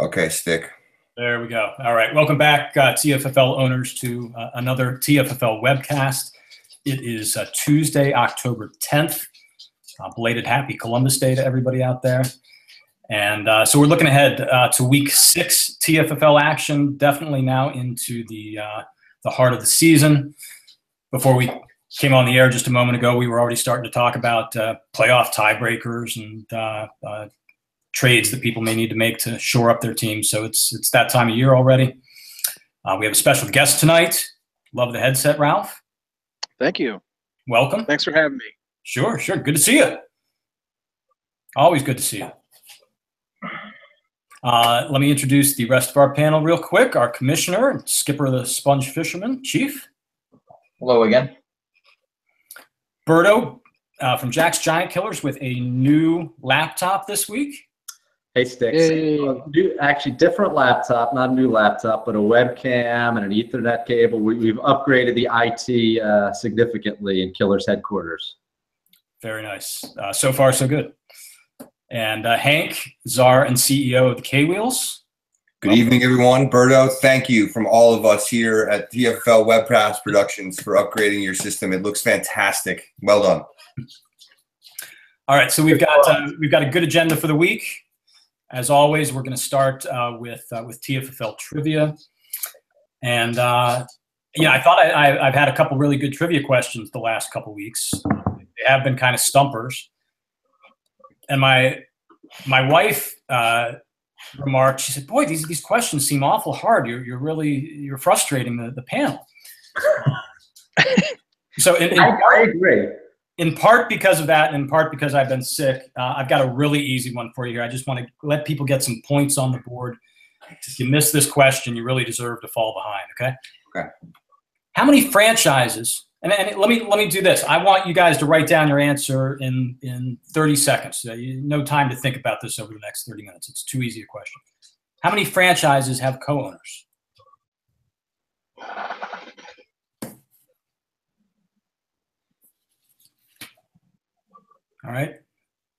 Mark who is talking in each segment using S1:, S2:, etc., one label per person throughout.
S1: Okay, stick.
S2: There we go. All right. Welcome back, TFFL owners, to another TFFL webcast. It is Tuesday, October 10th. Belated happy Columbus Day to everybody out there. And so we're looking ahead to week 6 TFFL action, definitely now into the heart of the season. Before we came on the air just a moment ago, we were already starting to talk about playoff tiebreakers and trades that people may need to make to shore up their team. So it's that time of year already. We have a special guest tonight. Love the headset, Ralph.
S3: Thank you.
S2: Welcome.
S3: Thanks for having me.
S2: Sure. Good to see you. Always good to see you. Let me introduce the rest of our panel real quick. Our commissioner and skipper of the Sponge Fishermen, Chief.
S4: Hello again.
S2: Berto from Jack's Giant Killers with a new laptop this week.
S5: Hey, Sticks. Actually, different laptop, not a new laptop, but a webcam and an Ethernet cable. We've upgraded the IT significantly in Killers headquarters.
S2: Very nice. So far, so good. And Hank, czar and CEO of the K-Wheels.
S1: Good evening, everyone. Berto, thank you from all of us here at TFFL Webcast Productions for upgrading your system. It looks fantastic. Well done.
S2: All right, so we've got a good agenda for the week. As always, we're going to start with TFFL trivia. And I thought I've had a couple really good trivia questions the last couple weeks. They have been kind of stumpers. And my wife remarked, she said, "Boy, these questions seem awful hard. You're frustrating the panel." So
S5: I agree. In
S2: part because of that, and in part because I've been sick, I've got a really easy one for you here. I just want to let people get some points on the board. If you miss this question, you really deserve to fall behind. Okay.
S1: Okay.
S2: How many franchises? And let me do this. I want you guys to write down your answer in 30 seconds. No time to think about this over the next 30 minutes. It's too easy a question. How many franchises have co-owners? All right.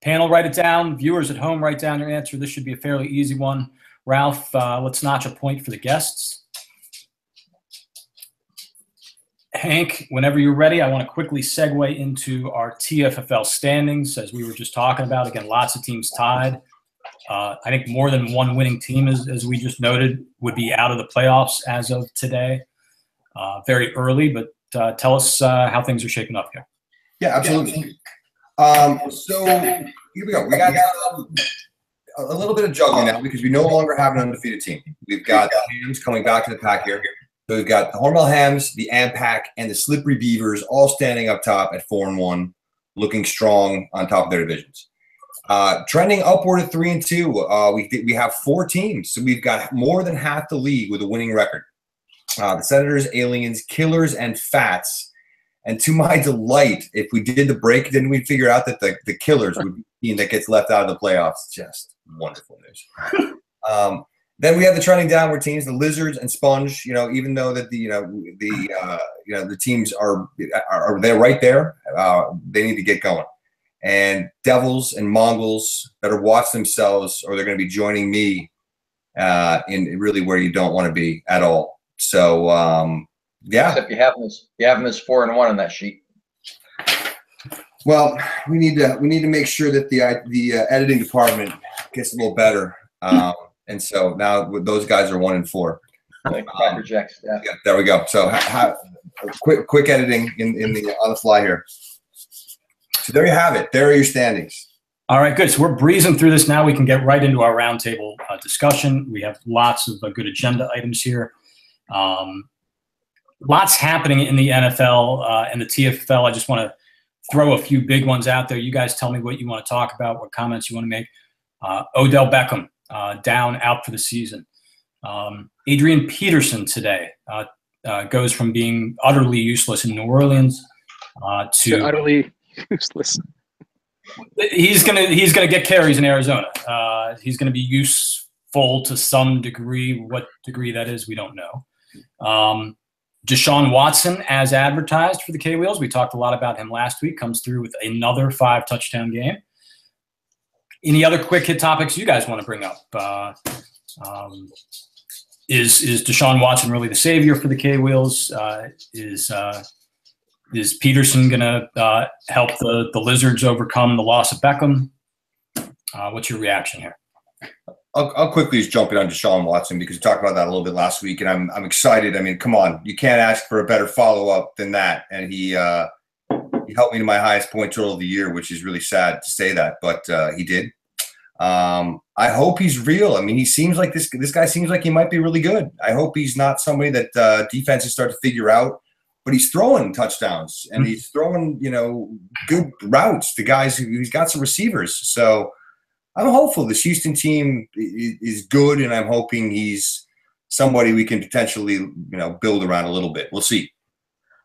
S2: Panel, write it down. Viewers at home, write down your answer. This should be a fairly easy one. Ralph, let's notch a point for the guests. Hank, whenever you're ready, I want to quickly segue into our TFFL standings, as we were just talking about. Again, lots of teams tied. I think more than one winning team, as we just noted, would be out of the playoffs as of today. Very early, but tell us how things are shaping up here.
S1: Yeah, absolutely. So here we go. We got a little bit of juggling now because we no longer have an undefeated team. We've got the Hams coming back to the pack here. So we've got the Hormel Hams, the AMPAC, and the Slippery Beavers all standing up top at 4-1, looking strong on top of their divisions. Trending upward at 3-2. We have 4 teams, so we've got more than half the league with a winning record. The Senators, Aliens, Killers, and Fats. And to my delight, if we did the break, then we'd figure out that the Killers would be the team that gets left out of the playoffs. Just wonderful news. Then we have the trending downward teams, the Lizards and Sponge. Even though that the teams are they're right there, they need to get going. And Devils and Mongols better watch themselves, or they're going to be joining me in really where you don't want to be at all. So yeah.
S4: Except you have them as 4-1 on that sheet.
S1: Well, we need to make sure that the editing department gets a little better. And so now those guys are 1-4.
S4: Yeah,
S1: there we go. So quick editing on the fly here. So there you have it. There are your standings.
S2: All right, good. So we're breezing through this now. We can get right into our roundtable discussion. We have lots of good agenda items here. Lots happening in the NFL and the TFFL. I just want to throw a few big ones out there. You guys tell me what you want to talk about, what comments you want to make. Odell Beckham out for the season. Adrian Peterson today goes from being utterly useless in New Orleans to
S3: utterly useless.
S2: He's gonna get carries in Arizona. He's gonna be useful to some degree. What degree that is, we don't know. Deshaun Watson, as advertised for the K-Wheels, we talked a lot about him last week, comes through with another 5-touchdown game. Any other quick hit topics you guys want to bring up? Is Deshaun Watson really the savior for the K-Wheels? Is Peterson going to help the Lizards overcome the loss of Beckham? What's your reaction here?
S1: I'll quickly just jump in on Deshaun Watson because we talked about that a little bit last week, and I'm excited. I mean, come on, you can't ask for a better follow-up than that. And he helped me to my highest point total of the year, which is really sad to say that, but he did. I hope he's real. I mean, he seems like this guy seems like he might be really good. I hope he's not somebody that defenses start to figure out, but he's throwing touchdowns and he's throwing, good routes to guys he's got some receivers. So I'm hopeful this Houston team is good, and I'm hoping he's somebody we can potentially, build around a little bit. We'll see.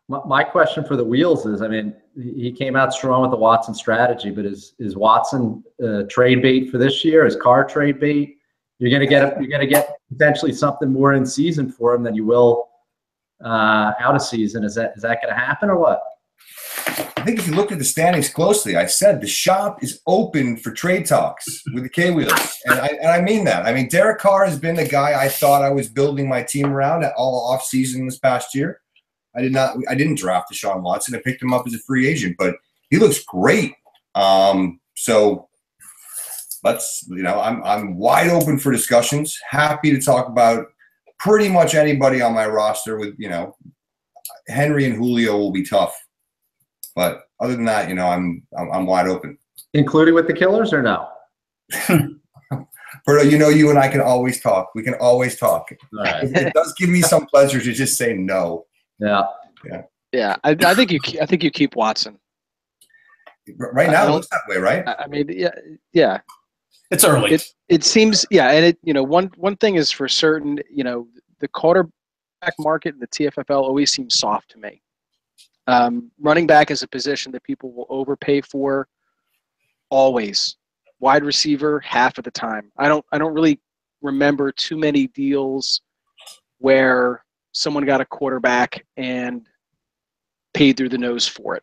S5: My question for the Wheels is, I mean, he came out strong with the Watson strategy, but is Watson trade bait for this year? Is Carr trade bait? You're gonna get potentially something more in season for him than you will out of season. Is that going to happen or what?
S1: I think if you look at the standings closely, I said the shop is open for trade talks with the K-Wheels, and I mean that. I mean, Derek Carr has been the guy I thought I was building my team around all off season this past year. I didn't draft Deshaun Watson. I picked him up as a free agent, but he looks great. So let's, I'm wide open for discussions. Happy to talk about pretty much anybody on my roster. With Henry and Julio will be tough, but other than that, I'm wide open.
S5: Including with the Killers or no?
S1: Berto, you and I can always talk. We can always talk.
S5: All right.
S1: It does give me some pleasure to just say no.
S3: Yeah. I think you keep Watson.
S1: Right now, it looks that way, right?
S3: I mean, yeah.
S2: It's early.
S3: It seems, and one thing is for certain, the quarterback market in the TFFL always seems soft to me. Running back is a position that people will overpay for, always. Wide receiver, half of the time. I don't really remember too many deals where someone got a quarterback and paid through the nose for it.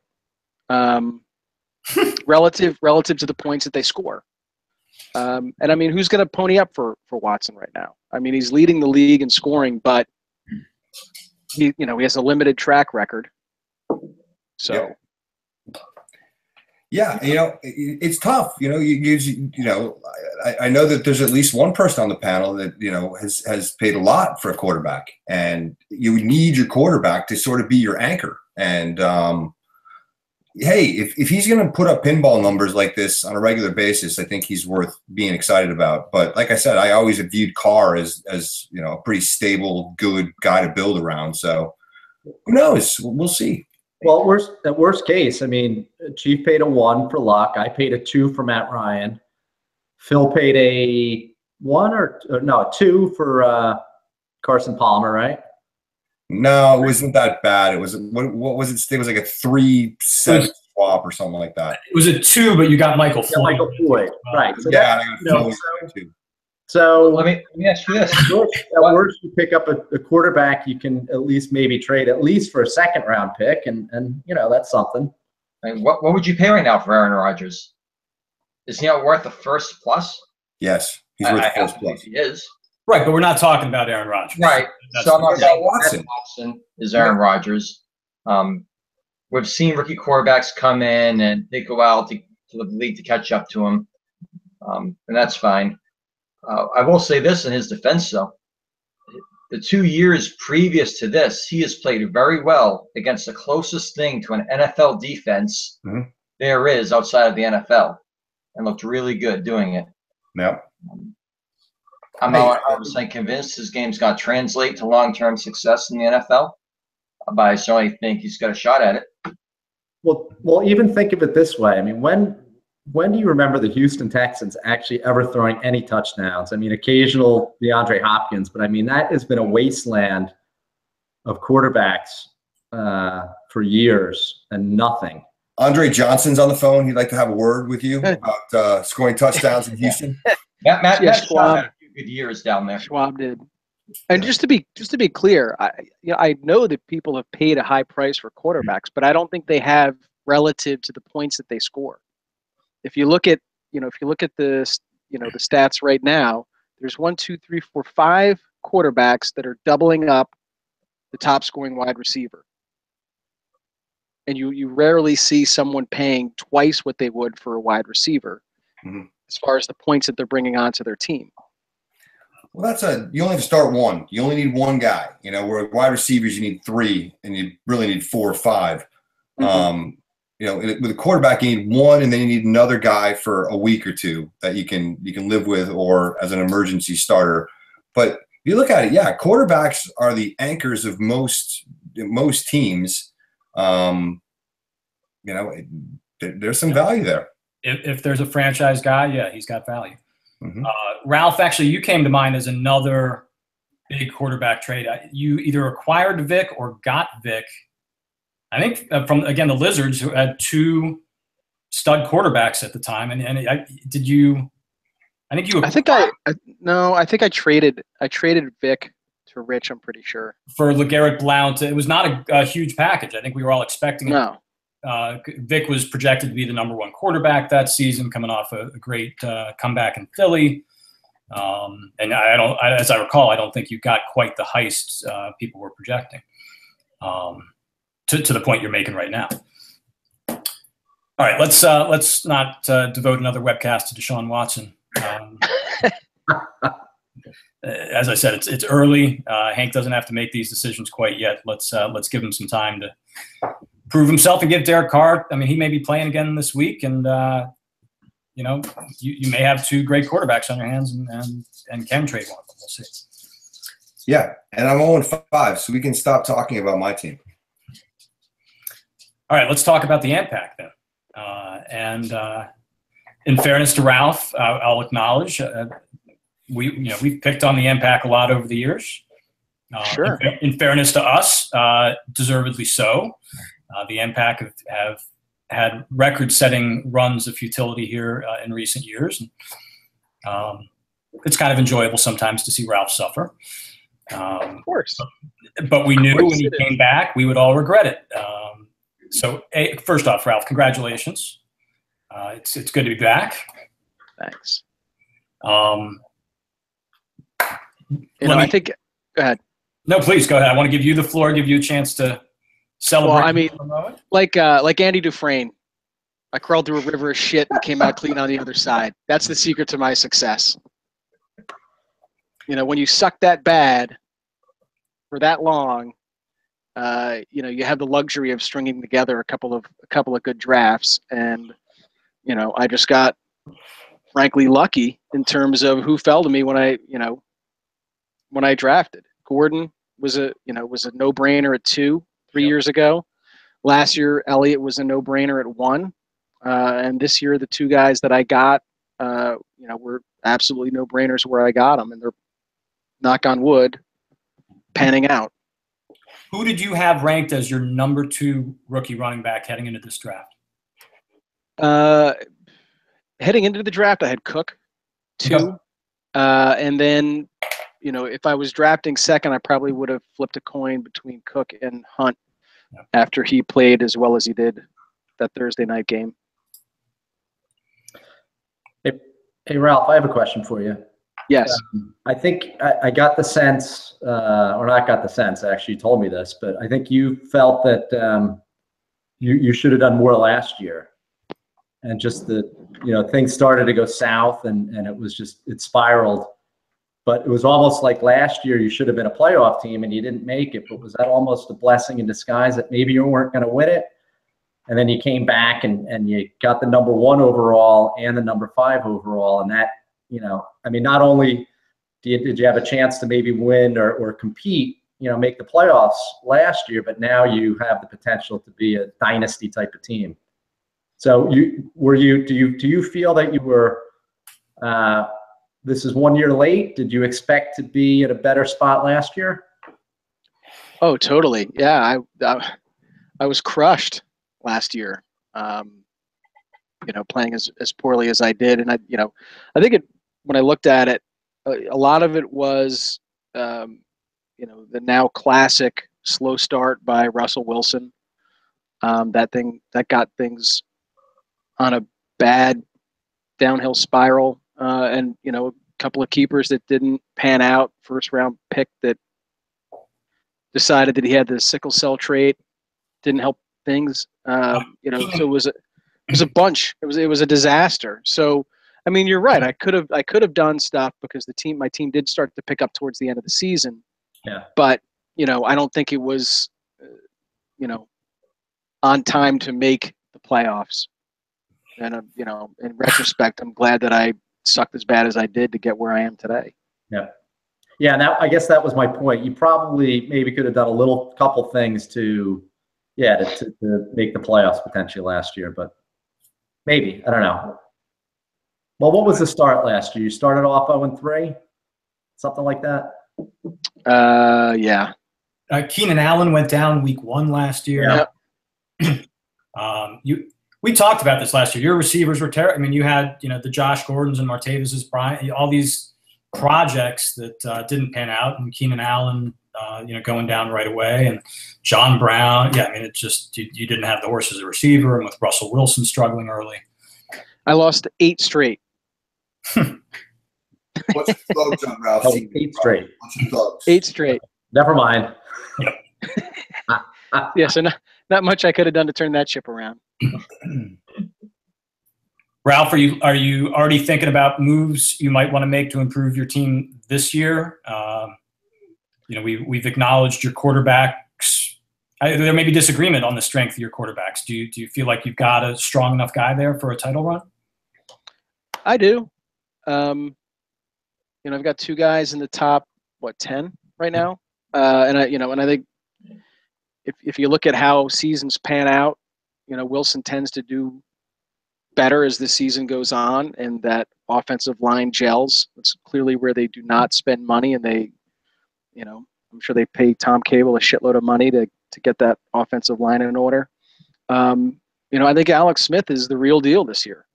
S3: Relative to the points that they score. And I mean, who's going to pony up for Watson right now? I mean, he's leading the league in scoring, but he has a limited track record. So.
S1: Yeah, it's tough. I know that there's at least one person on the panel that has paid a lot for a quarterback, and you need your quarterback to sort of be your anchor. And hey, if he's going to put up pinball numbers like this on a regular basis, I think he's worth being excited about. But like I said, I always have viewed Carr as a pretty stable, good guy to build around. So who knows? We'll see.
S5: Well, worst case, I mean, Chief paid a 1 for Luck. I paid a 2 for Matt Ryan. Phil paid a 2 for Carson Palmer, right?
S1: No, it wasn't that bad. It was what was it? It was like a 3-7 swap or something like that.
S2: It was a 2, but you got Michael Floyd.
S5: Michael Floyd, right? So
S1: yeah, I got Floyd too.
S5: So
S4: let me ask you this:
S5: at worst, you pick up a quarterback you can at least maybe trade at least for a second-round pick, and that's something.
S4: I mean, what would you pay right now for Aaron Rodgers? Is he not worth the first plus?
S1: Yes, he's worth the first plus.
S4: He is.
S2: Right, but we're not talking about Aaron Rodgers.
S4: Right.
S2: That's
S4: So I'm not saying
S1: Watson.
S4: Watson is Aaron Rodgers. We've seen rookie quarterbacks come in and they go out to the league to catch up to him, and that's fine. I will say this in his defense, though. The 2 years previous to this, he has played very well against the closest thing to an NFL defense there is outside of the NFL, and looked really good doing it.
S1: Yeah.
S4: I'm not 100% convinced his game's going to translate to long-term success in the NFL, but I certainly think he's got a shot at it.
S5: Well, even think of it this way. I mean, when do you remember the Houston Texans actually ever throwing any touchdowns? I mean, occasional DeAndre Hopkins, but I mean, that has been a wasteland of quarterbacks for years and nothing.
S1: Andre Johnson's on the phone. He'd like to have a word with you about scoring touchdowns in Houston.
S4: Matt
S3: Schwab
S4: had a few good years down there.
S3: Schwab did. And just to be clear, I know that people have paid a high price for quarterbacks, but I don't think they have relative to the points that they score. If you look at the stats right now, there's 1, 2, 3, 4, 5 quarterbacks that are doubling up the top scoring wide receiver. And you rarely see someone paying twice what they would for a wide receiver as far as the points that they're bringing onto their team.
S1: Well, you only have to start one. You only need one guy. You know, where wide receivers you need 3, and you really need 4 or 5. You know, with a quarterback you need 1, and then you need another guy for a week or 2 that you can live with, or as an emergency starter. But if you look at it, yeah, quarterbacks are the anchors of most teams. You know, there's some value there.
S2: If there's a franchise guy, yeah, he's got value. Ralph, actually, you came to mind as another big quarterback trade. You either acquired Vic or got Vic. I think from, again, the Lizards, who had 2 stud quarterbacks at the time. I think I traded Vic to Rich, I'm pretty sure. For LeGarrette Blount. It was not a huge package. I think we were all expecting it.
S3: No.
S2: Vic was projected to be the #1 quarterback that season, coming off a great comeback in Philly. And as I recall, I don't think you got quite the heist people were projecting to the point you're making right now. All right, let's not devote another webcast to Deshaun Watson. As I said, it's early. Hank doesn't have to make these decisions quite yet. Let's give him some time to prove himself and give Derek Carr. I mean, he may be playing again this week, and you know, you may have 2 great quarterbacks on your hands, and can trade one of them. We'll see.
S1: Yeah, and I'm 0-5, so we can stop talking about my team.
S2: All right, let's talk about the impact then. In fairness to Ralph, I'll acknowledge we've picked on the impact a lot over the years.
S3: Sure.
S2: In fairness to us, deservedly so. The impact have had record-setting runs of futility here in recent years. It's kind of enjoyable sometimes to see Ralph suffer.
S3: Of course.
S2: But we knew when he came back, we would all regret it. So, first off, Ralph, congratulations. It's good to be back.
S3: Thanks.
S2: I
S3: think – go ahead.
S2: No, please, go ahead. I want to give you the floor, give you a chance to celebrate.
S3: Well, I mean, like Andy Dufresne, I crawled through a river of shit and came out clean on the other side. That's the secret to my success. You know, when you suck that bad for that long, you know, you have the luxury of stringing together a couple of good drafts, and you know, I just got frankly lucky in terms of who fell to me when I drafted. Gordon was a no-brainer at 2 3 years ago. Last year, Elliott was a no-brainer at 1, and this year the 2 guys that I got, were absolutely no-brainers where I got them, and they're, knock on wood, panning out.
S2: Who did you have ranked as your #2 rookie running back heading into this draft?
S3: Heading into the draft, I had Cook 2,
S2: Okay.
S3: And then, you know, if I was drafting second, I probably would have flipped a coin between Cook and Hunt after he played as well as he did that Thursday night game.
S5: Hey, Ralph, I have a question for you.
S3: Yes.
S5: I think I got the sense, or not got the sense, actually, you told me this, but I think you felt that you should have done more last year. And just things started to go south, and it spiraled. But it was almost like last year you should have been a playoff team and you didn't make it. But was that almost a blessing in disguise that maybe you weren't going to win it? And then you came back and you got the #1 overall and the #5 overall. And that, I mean, not only did you have a chance to maybe win or compete, make the playoffs last year, but now you have the potential to be a dynasty type of team. So do you feel that you were, this is 1 year late? Did you expect to be at a better spot last year?
S3: Oh, totally. Yeah. I was crushed last year, playing as poorly as I did. And I think when I looked at it, a lot of it was, the now classic slow start by Russell Wilson. That got things on a bad downhill spiral. And, couple of keepers that didn't pan out, first round pick that decided that he had the sickle cell trait, didn't help things. So it was a bunch. It was a disaster. So, I mean, you're right. I could have done stuff because my team did start to pick up towards the end of the season.
S5: Yeah.
S3: But, I don't think it was, on time to make the playoffs. And, in retrospect, I'm glad that I sucked as bad as I did to get where I am today.
S5: Yeah. Yeah. Now, I guess that was my point. You probably maybe could have done a couple things to make the playoffs potentially last year, but maybe, I don't know. Well, what was the start last year? You started off 0-3, something like that?
S3: Yeah.
S2: Keenan Allen went down week 1 last year.
S3: Yeah.
S2: We talked about this last year. Your receivers were terrible. I mean, you had, the Josh Gordons and Martavis's, Brian, all these projects that didn't pan out, and Keenan Allen, going down right away, and John Brown. Yeah, I mean, it just you didn't have the horse as a receiver, and with Russell Wilson struggling early.
S3: I lost 8 straight.
S1: What's your thoughts on Ralph?
S5: Oh, 8 straight.
S1: What's your thoughts?
S3: 8 straight.
S5: Never mind.
S3: Yeah, so not much I could have done to turn that ship around.
S2: Ralph, are you already thinking about moves you might want to make to improve your team this year? We've acknowledged your quarterbacks. There may be disagreement on the strength of your quarterbacks. Do you feel like you've got a strong enough guy there for a title run?
S3: I do. I've got 2 guys in the top 10 right now, and I think if you look at how seasons pan out, Wilson tends to do better as the season goes on, and that offensive line gels. It's clearly where they do not spend money, and they, I'm sure they pay Tom Cable a shitload of money to get that offensive line in order. I think Alex Smith is the real deal this year.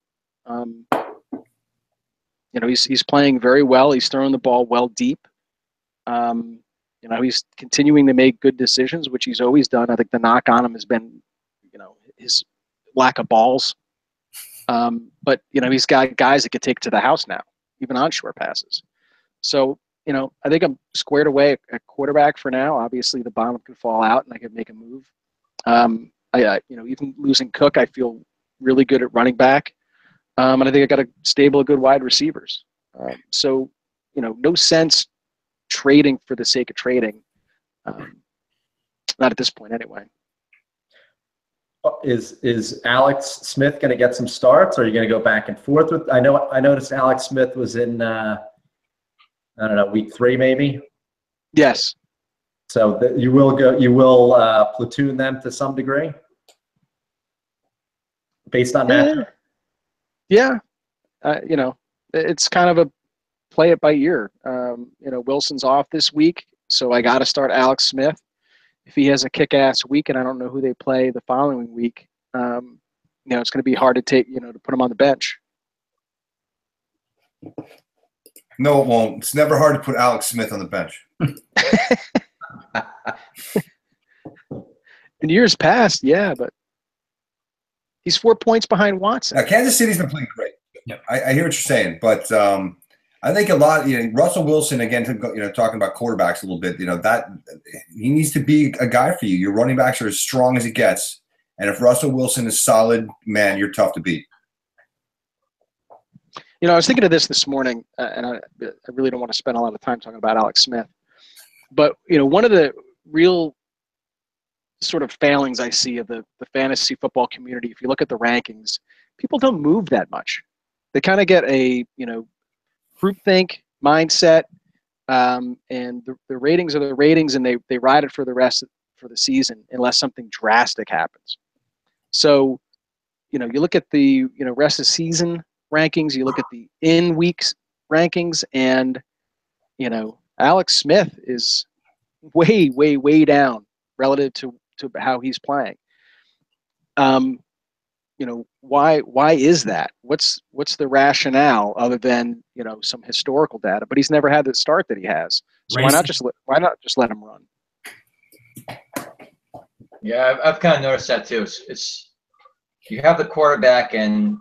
S3: He's playing very well. He's throwing the ball well deep. He's continuing to make good decisions, which he's always done. I think the knock on him has been, his lack of balls. But he's got guys that could take to the house now, even on short passes. So, I think I'm squared away at quarterback for now. Obviously, the bottom could fall out, and I could make a move. Even losing Cook, I feel really good at running back. And I think I got a stable of good wide receivers. So, no sense trading for the sake of trading. Not at this point, anyway.
S5: Is Alex Smith going to get some starts, or are you going to go back and forth with? I noticed Alex Smith was in, week 3 maybe.
S3: Yes.
S5: So you will platoon them to some degree, based on that.
S3: Yeah. It's kind of a play it by ear. Wilson's off this week, so I got to start Alex Smith. If he has a kick-ass week, and I don't know who they play the following week, it's going to be hard to to put him on the bench.
S1: No, it won't. It's never hard to put Alex Smith on the bench.
S3: In years past, yeah, but he's 4 points behind Watson.
S1: Now, Kansas City's been playing great.
S2: Yep.
S1: I hear what you're saying, but I think a lot. Russell Wilson again. Talking about quarterbacks a little bit. That he needs to be a guy for you. Your running backs are as strong as it gets, and if Russell Wilson is solid, man, you're tough to beat.
S3: I was thinking of this morning, and I really don't want to spend a lot of time talking about Alex Smith, but one of the real sort of failings I see of the fantasy football community, if you look at the rankings, people don't move that much. They kind of get a groupthink mindset, and the ratings are the ratings, and they ride it for the season unless something drastic happens. So, you look at the rest of season rankings, you look at the in weeks rankings, and Alex Smith is way, way, way down relative to how he's playing. Why is that? What's the rationale other than some historical data? But he's never had the start that he has. So why not just let him run?
S4: Yeah, I've kind of noticed that too. It's you have the quarterback and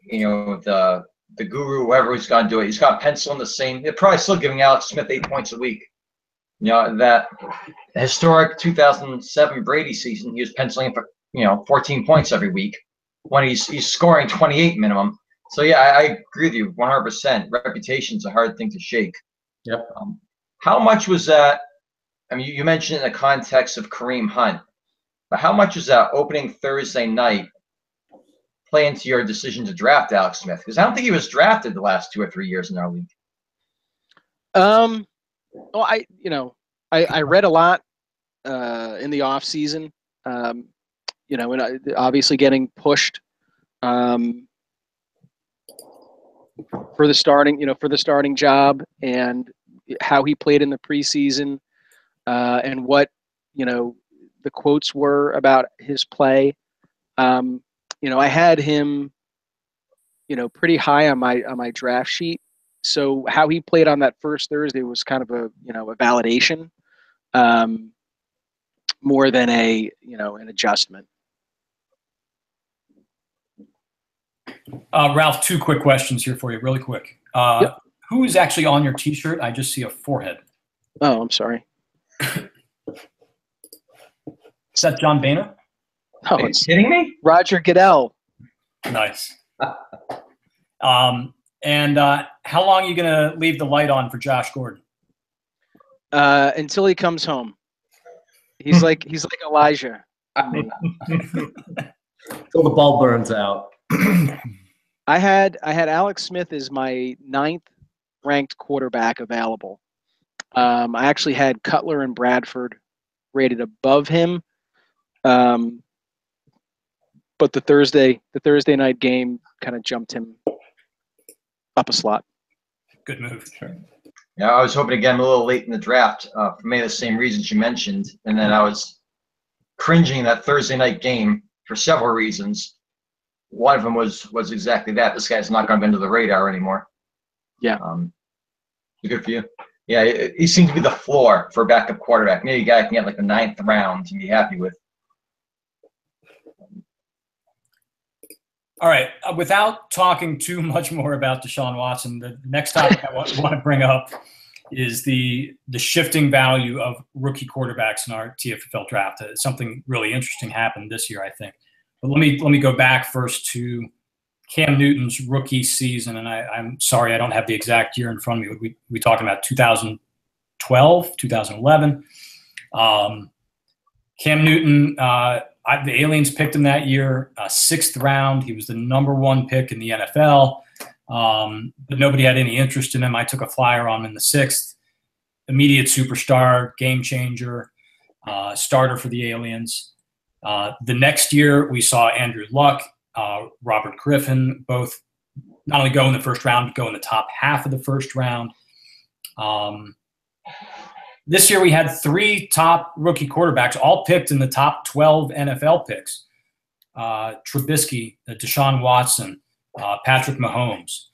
S4: the the guru, whoever he's going to do it, he's got to pencil in the same. They're probably still giving Alex Smith 8 points a week. You know, that historic 2007 Brady season, he was penciling in for 14 points every week when he's scoring 28 minimum. So yeah, I agree with you 100%. Reputation's a hard thing to shake.
S5: Yep.
S4: How much was that? I mean, you mentioned in the context of Kareem Hunt, but how much was that opening Thursday night play into your decision to draft Alex Smith? Because I don't think he was drafted the last 2 or 3 years in our league.
S3: Well, I read a lot in the off season. And obviously getting pushed for the starting job, and how he played in the preseason, and what the quotes were about his play. I had him pretty high on my draft sheet. So how he played on that first Thursday was kind of a validation, more than an adjustment.
S2: Ralph, 2 quick questions here for you, really quick.
S3: Yep.
S2: Who is actually on your T-shirt? I just see a forehead.
S3: Oh, I'm sorry.
S2: Is that John Boehner?
S3: Oh,
S4: Are you kidding me?
S3: Roger Goodell.
S2: Nice. And how long are you going to leave the light on for Josh Gordon?
S3: Until he comes home. He's like Elijah.
S5: Until the bulb burns out.
S3: I had Alex Smith as my 9th ranked quarterback available. I actually had Cutler and Bradford rated above him. But the Thursday night game kind of jumped him up a slot.
S2: Good move. Sure.
S4: Yeah, I was hoping to get him a little late in the draft for many of the same reasons you mentioned, and then I was cringing that Thursday night game for several reasons. One of them was exactly that. This guy's not going to be under the radar anymore.
S3: Yeah.
S4: Good for you. Yeah, he seemed to be the floor for a backup quarterback. Maybe a guy can get like the 9th round and be happy with.
S2: All right. Without talking too much more about Deshaun Watson, the next topic I want to bring up is the shifting value of rookie quarterbacks in our TFFL draft. Something really interesting happened this year, I think. But let me go back first to Cam Newton's rookie season, and I'm sorry I don't have the exact year in front of me. We talking about 2012, 2011. Cam Newton, the Aliens picked him that year, 6th round. He was the #1 pick in the NFL, but nobody had any interest in him. I took a flyer on him in the 6th. Immediate superstar, game changer, starter for the Aliens. The next year, we saw Andrew Luck, Robert Griffin, both not only go in the first round, but go in the top half of the first round. This year, we had 3 top rookie quarterbacks, all picked in the top 12 NFL picks. Trubisky, Deshaun Watson, Patrick Mahomes.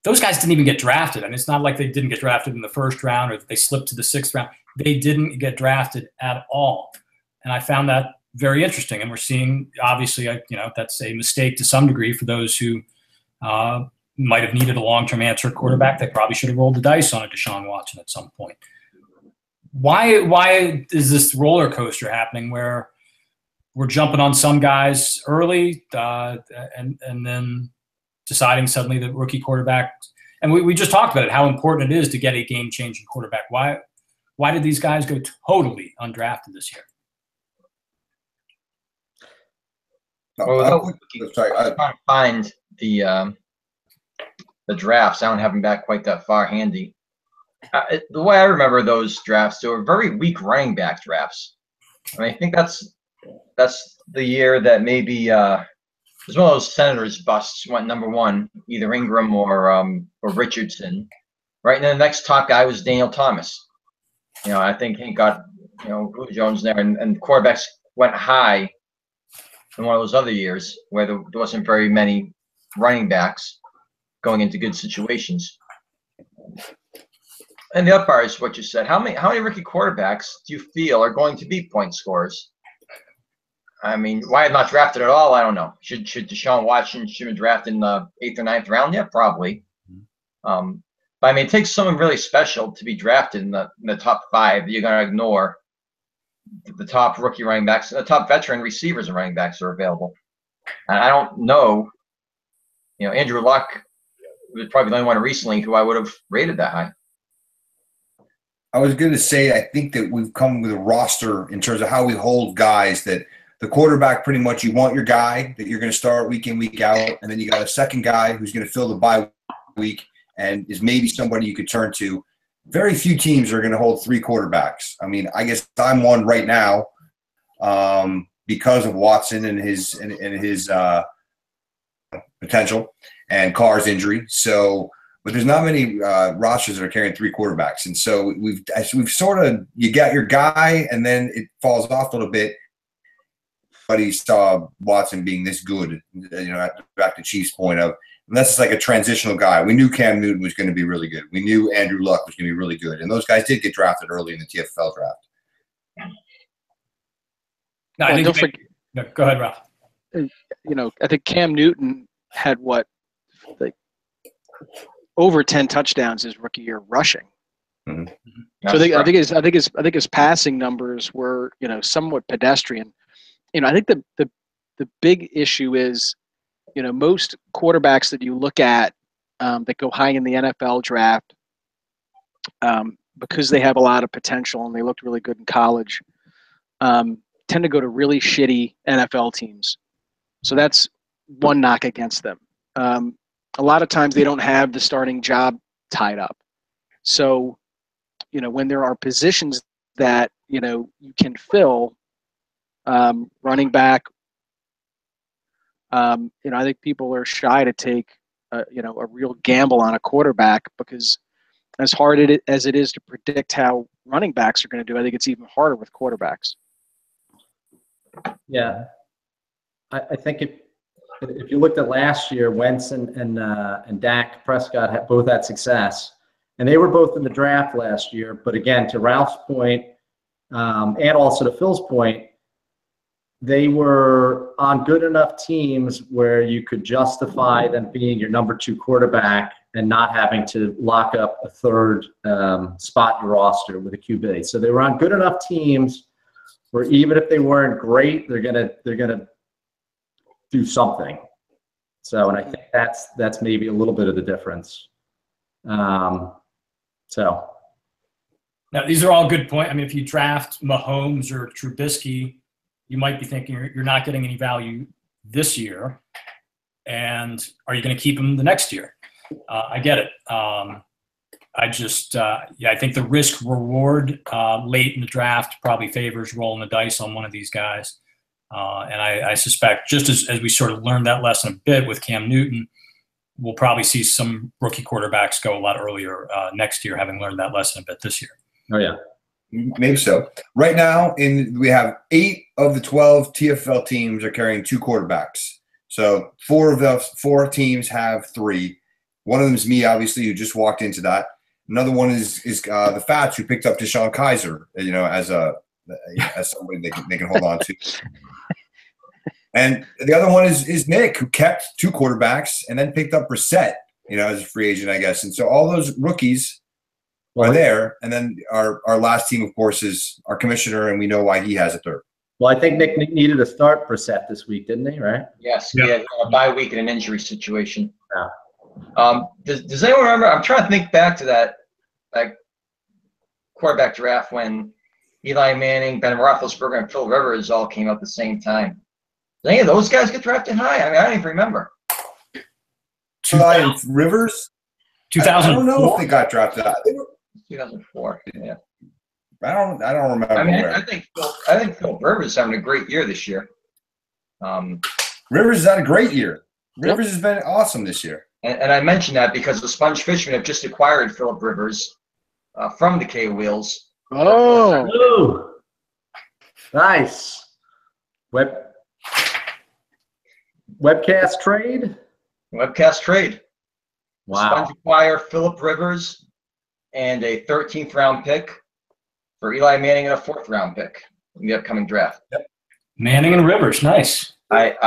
S2: Those guys didn't even get drafted. I mean, it's not like they didn't get drafted in the first round or they slipped to the 6th round. They didn't get drafted at all. And I found that very interesting. And we're seeing, obviously, that's a mistake to some degree for those who might have needed a long-term answer at quarterback. They probably should have rolled the dice on a Deshaun Watson at some point. Why is this roller coaster happening where we're jumping on some guys early and then deciding suddenly that rookie quarterback – and we just talked about it, how important it is to get a game-changing quarterback. Why did these guys go totally undrafted this year?
S4: Well, sorry, I can't find the drafts. I don't have them back quite that far handy. The way I remember those drafts, they were very weak running back drafts. I mean, I think that's the year that maybe it was one of those Senators busts went #1, either Ingram or Richardson, right? And then the next top guy was Daniel Thomas. I think he got Julio Jones there, and quarterbacks went high in one of those other years where there wasn't very many running backs going into good situations. And the other part is what you said. How many rookie quarterbacks do you feel are going to be point scorers? I mean, why not drafted at all? I don't know. Should Deshaun Watson should have been drafted in the 8th or 9th round? Yeah, probably. But I mean, it takes someone really special to be drafted in the top 5. You're going to ignore the top rookie running backs, the top veteran receivers and running backs are available. And I don't know. Andrew Luck was probably the only one recently who I would have rated that high.
S1: I was going to say, I think that we've come with a roster in terms of how we hold guys that the quarterback, pretty much you want your guy that you're going to start week in, week out, and then you got a second guy who's going to fill the bye week and is maybe somebody you could turn to. Very few teams are going to hold 3 quarterbacks. I mean, I guess I'm one right now because of Watson and his potential and Carr's injury. So, but there's not many rosters that are carrying 3 quarterbacks, and so we've sort of, you got your guy, and then it falls off a little bit. But he saw Watson being this good, back to Chief's point of, and that's just like a transitional guy. We knew Cam Newton was going to be really good. We knew Andrew Luck was going to be really good, and those guys did get drafted early in the TFFL draft.
S2: No, I think go ahead, Ralph.
S3: I think Cam Newton had over 10 touchdowns his rookie year rushing.
S1: Mm-hmm.
S3: So I think his passing numbers were somewhat pedestrian. I think the big issue is most quarterbacks that you look at that go high in the NFL draft because they have a lot of potential and they looked really good in college tend to go to really shitty NFL teams. So that's one knock against them. A lot of times they don't have the starting job tied up. So, when there are positions that, you can fill, running back, I think people are shy to take, a real gamble on a quarterback because as hard as it is to predict how running backs are going to do, I think it's even harder with quarterbacks.
S5: Yeah. I think if you looked at last year, Wentz and Dak Prescott both had success, and they were both in the draft last year. But again, to Ralph's point, and also to Phil's point, they were on good enough teams where you could justify them being your number 2 quarterback and not having to lock up a third spot in your roster with a QB. So they were on good enough teams where even if they weren't great, they're gonna do something. So, and I think that's maybe a little bit of the difference. So.
S2: Now, these are all good points. I mean, if you draft Mahomes or Trubisky, you might be thinking you're not getting any value this year, and are you going to keep him the next year? I get it. I think the risk reward late in the draft probably favors rolling the dice on one of these guys. And I suspect just as we sort of learned that lesson a bit with Cam Newton, we'll probably see some rookie quarterbacks go a lot earlier next year, having learned that lesson a bit this year.
S5: Oh, yeah.
S1: Maybe so. Right now, we have 8 of the 12 TFL teams are carrying 2 quarterbacks. So 4 of those 4 teams have 3. One of them is me, obviously, who just walked into that. Another one is the Fats, who picked up Deshaun Kaiser, as somebody they can hold on to. And the other one is Nick, who kept 2 quarterbacks and then picked up Brissett, as a free agent, I guess. And so all those rookies are there. And then our last team, of course, is our commissioner, and we know why he has a 3rd.
S5: Well, I think Nick needed to start Brissett this week, didn't he? Right?
S4: Yes. Yeah. He had a bye week in an injury situation.
S5: Yeah.
S4: Does anyone remember? I'm trying to think back to that quarterback draft when Eli Manning, Ben Roethlisberger, and Phil Rivers all came out at the same time. Did any of those guys get drafted high? I mean, I don't even remember.
S1: Rivers?
S2: 2004?
S1: I don't know if they got drafted.
S4: 2004. Yeah.
S1: I don't remember.
S4: I mean, I think Phil Rivers is having a great year this year.
S1: Rivers has had a great year. Rivers has been awesome this year.
S4: And I mentioned that because the Sponge Fishermen have just acquired Phillip Rivers from the K Wheels.
S5: Oh, nice. Webcast trade?
S4: Webcast trade.
S5: Wow.
S4: Sponge acquire Phillip Rivers and a 13th round pick for Eli Manning and a 4th round pick in the upcoming draft.
S1: Yep.
S2: Manning and Rivers, nice.
S4: With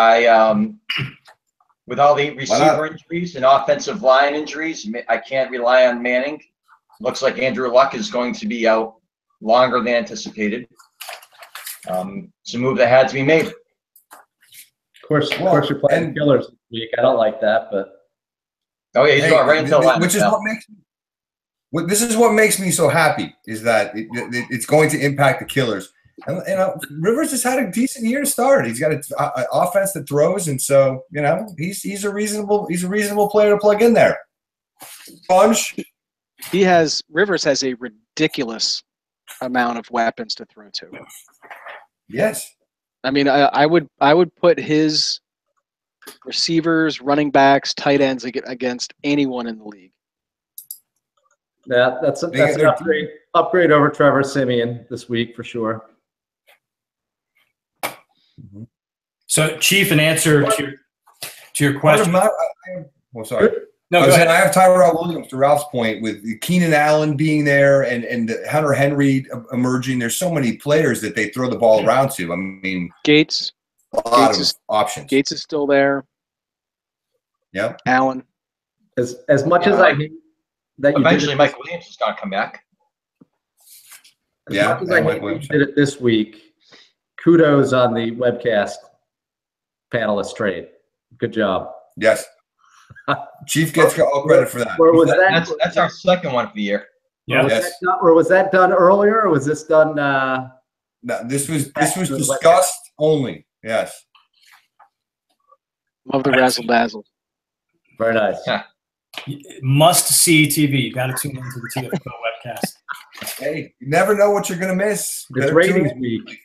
S4: all the receiver injuries and offensive line injuries, I can't rely on Manning. Looks like Andrew Luck is going to be out longer than anticipated. It's a move that had to be made.
S5: Of course, you're playing Killers this week. I don't like that, but
S4: oh yeah, he's going right into the line.
S1: Which is this is what makes me so happy is that it's going to impact the Killers. And Rivers has had a decent year to start. He's got an offense that throws, and so he's a reasonable player to plug in there. Sponge.
S3: Rivers has a ridiculous amount of weapons to throw to.
S1: Yes.
S3: I mean, I would put his receivers, running backs, tight ends against anyone in the league.
S5: Yeah, that's an upgrade over Trevor Siemian this week for sure.
S2: So, Chief, in answer to your question.
S1: Sorry.
S2: No, go ahead.
S1: I have Tyrell Williams, to Ralph's point, with Keenan Allen being there and Hunter Henry emerging. There's so many players that they throw the ball around to. I mean,
S3: Gates.
S1: A lot of options.
S3: Gates is still there.
S1: Yep.
S3: Allen.
S5: As much as I hate that
S4: eventually Mike Williams is going to come back.
S5: As much as I hate you did it this week, kudos on the webcast panelist trade. Good job.
S1: Yes. Chief gets all credit for that.
S4: That's our second one for the year.
S2: Yeah.
S5: Was that done earlier, or was this done?
S1: No, this was discussed only. Yes.
S3: Love the razzle dazzle.
S5: Very nice.
S4: Yeah.
S2: Must see TV. You got to tune into the TFFL webcast.
S1: Hey, you never know what you're going to miss.
S5: It's ratings week.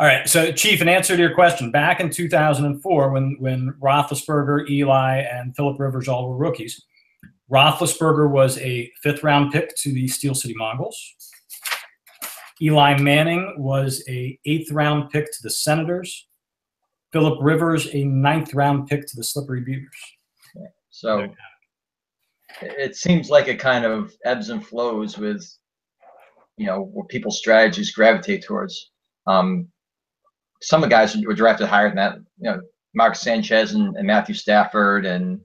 S2: All right, so Chief, in answer to your question, back in 2004, when Roethlisberger, Eli, and Phillip Rivers all were rookies, Roethlisberger was a 5th-round pick to the Steel City Mongols. Eli Manning was a 8th-round pick to the Senators. Phillip Rivers, a 9th-round pick to the Slippery Beavers.
S4: So it seems like it kind of ebbs and flows with, what people's strategies gravitate towards. Some of the guys were drafted higher than that. Mark Sanchez and Matthew Stafford and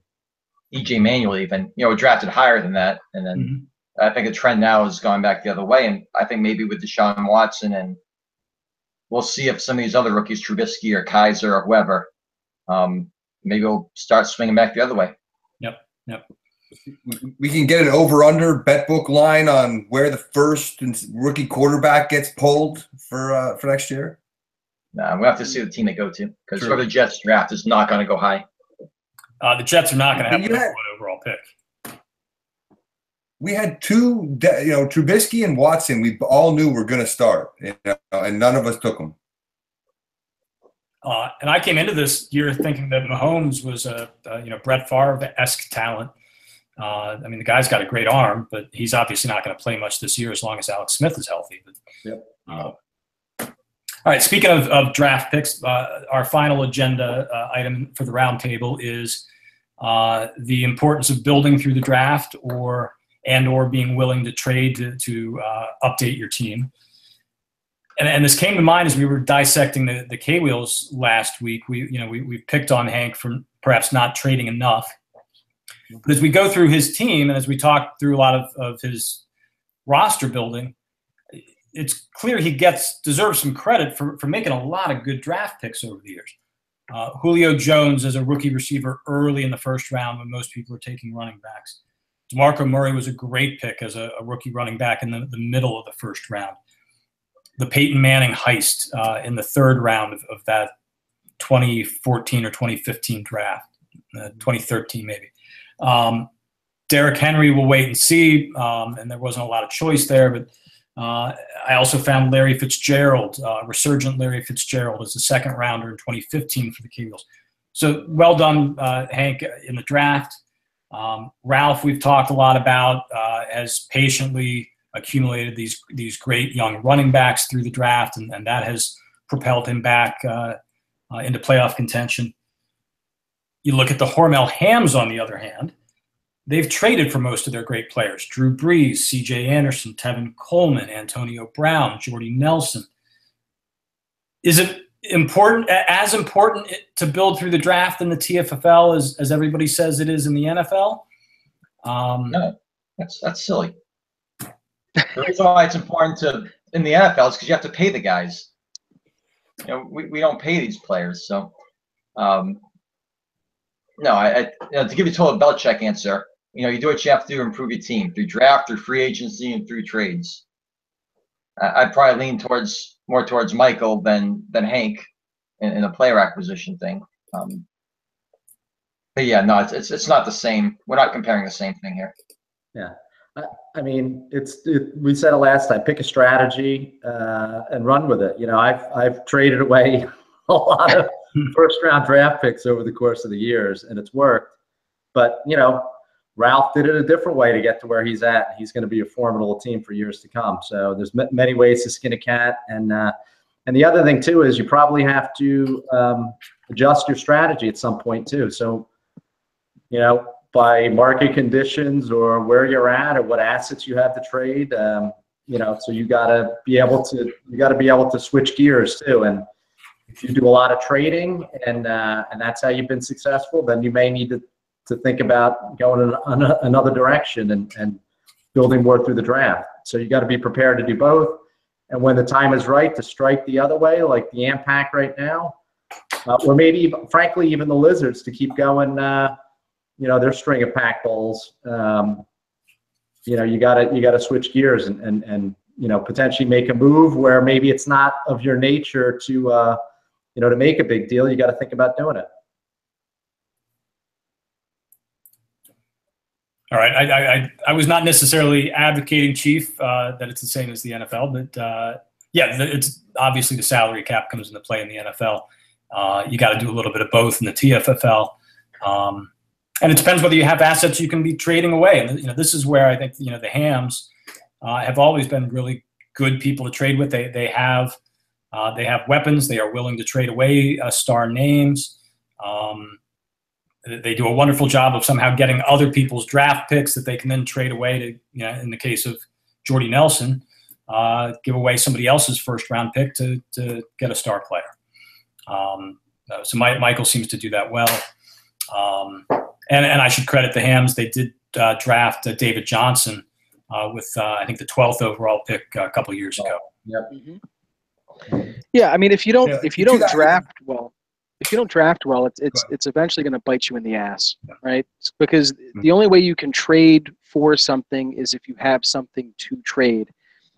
S4: E.J. Manuel even, were drafted higher than that. And then I think the trend now has gone back the other way. And I think maybe with Deshaun Watson, and we'll see if some of these other rookies, Trubisky or Kaiser or whoever, maybe we'll start swinging back the other way.
S2: Yep.
S1: We can get an over/under bet book line on where the first rookie quarterback gets pulled for next year.
S4: Nah, we have to see the team they go to, because whoever the Jets draft is not going to go high.
S2: The Jets are not going to have the number 1 overall pick.
S1: We had two, Trubisky and Watson. We all knew were going to start, and none of us took them.
S2: And I came into this year thinking that Mahomes was a Brett Favre-esque talent. The guy's got a great arm, but he's obviously not going to play much this year as long as Alex Smith is healthy. All right, speaking of draft picks, our final agenda item for the roundtable is the importance of building through the draft or being willing to trade to update your team. And this came to mind as we were dissecting the K-Wheels last week. We picked on Hank for perhaps not trading enough. But as we go through his team and as we talk through a lot of his roster building, it's clear he deserves some credit for making a lot of good draft picks over the years. Julio Jones as a rookie receiver early in the first round when most people are taking running backs. DeMarco Murray was a great pick as a rookie running back in the middle of the first round. The Peyton Manning heist in the 3rd round of that 2014 or 2015 draft, 2013 maybe. Derrick Henry, we'll wait and see, and there wasn't a lot of choice there, but I also found Larry Fitzgerald, resurgent Larry Fitzgerald, as a 2nd rounder in 2015 for the K-Wheels. So well done, Hank, in the draft. Ralph, we've talked a lot about, has patiently accumulated these great young running backs through the draft, and that has propelled him back into playoff contention. You look at the Hormel Hams, on the other hand, they've traded for most of their great players. Drew Brees, C.J. Anderson, Tevin Coleman, Antonio Brown, Jordy Nelson. Is as important to build through the draft in the TFFL as everybody says it is in the NFL?
S4: No, that's silly. The reason why it's important in the NFL is because you have to pay the guys. You know, we don't pay these players, so no. To give you a total Belichick answer, you do what you have to do to improve your team through draft, through free agency, and through trades. I'd probably lean more towards Michael than Hank in a player acquisition thing. But yeah, no, it's not the same. We're not comparing the same thing here.
S5: Yeah. I mean, we said it last time, pick a strategy and run with it. I've traded away a lot of first round draft picks over the course of the years, and it's worked. But, Ralph did it a different way to get to where he's at. He's going to be a formidable team for years to come. So there's many ways to skin a cat. And the other thing, too, is you probably have to adjust your strategy at some point, too. So, by market conditions or where you're at or what assets you have to trade, so you got to be able to switch gears, too. And if you do a lot of trading and that's how you've been successful, then you may need to think about going in another direction and building more through the draft. So you got to be prepared to do both. And when the time is right to strike the other way, like the AMPAC right now, or maybe frankly, even the Lizards to keep going, their string of pack bowls, you gotta switch gears and potentially make a move where maybe it's not of your nature to make a big deal. You got to think about doing it.
S2: All right. I was not necessarily advocating, Chief, that it's the same as the NFL, but it's obviously the salary cap comes into play in the NFL. You got to do a little bit of both in the TFFL. And it depends whether you have assets you can be trading away. And, this is where I think, the Hams have always been really good people to trade with. They have weapons. They are willing to trade away star names. They do a wonderful job of somehow getting other people's draft picks that they can then trade away to, in the case of Jordy Nelson, give away somebody else's first round pick to get a star player. So Michael seems to do that well. And I should credit the Hams. They did draft David Johnson with, I think, the 12th overall pick a couple of years ago.
S5: Yep.
S3: Mm-hmm. Yeah, I mean, if you don't draft well, it's eventually going to bite you in the ass, right? It's because the only way you can trade for something is if you have something to trade,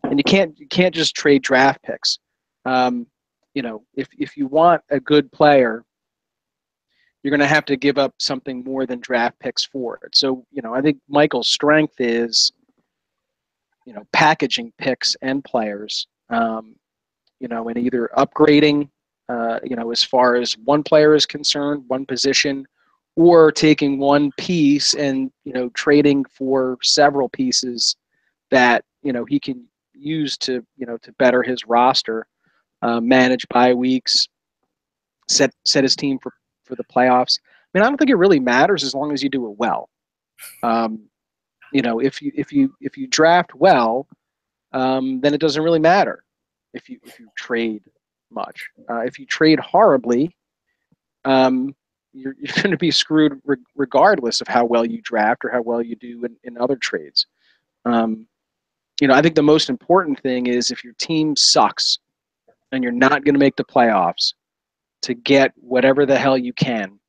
S3: and you can't just trade draft picks. If you want a good player, you're going to have to give up something more than draft picks for it. So, I think Michael's strength is, packaging picks and players, and either upgrading, as far as one player is concerned, one position, or taking one piece and, trading for several pieces that, he can use to better his roster, manage bye weeks, set his team for the playoffs. I mean, I don't think it really matters as long as you do it well. If you draft well, then it doesn't really matter if you trade much. If you trade horribly, you're going to be screwed regardless of how well you draft or how well you do in other trades. I think the most important thing is if your team sucks and you're not going to make the playoffs, to get whatever the hell you can.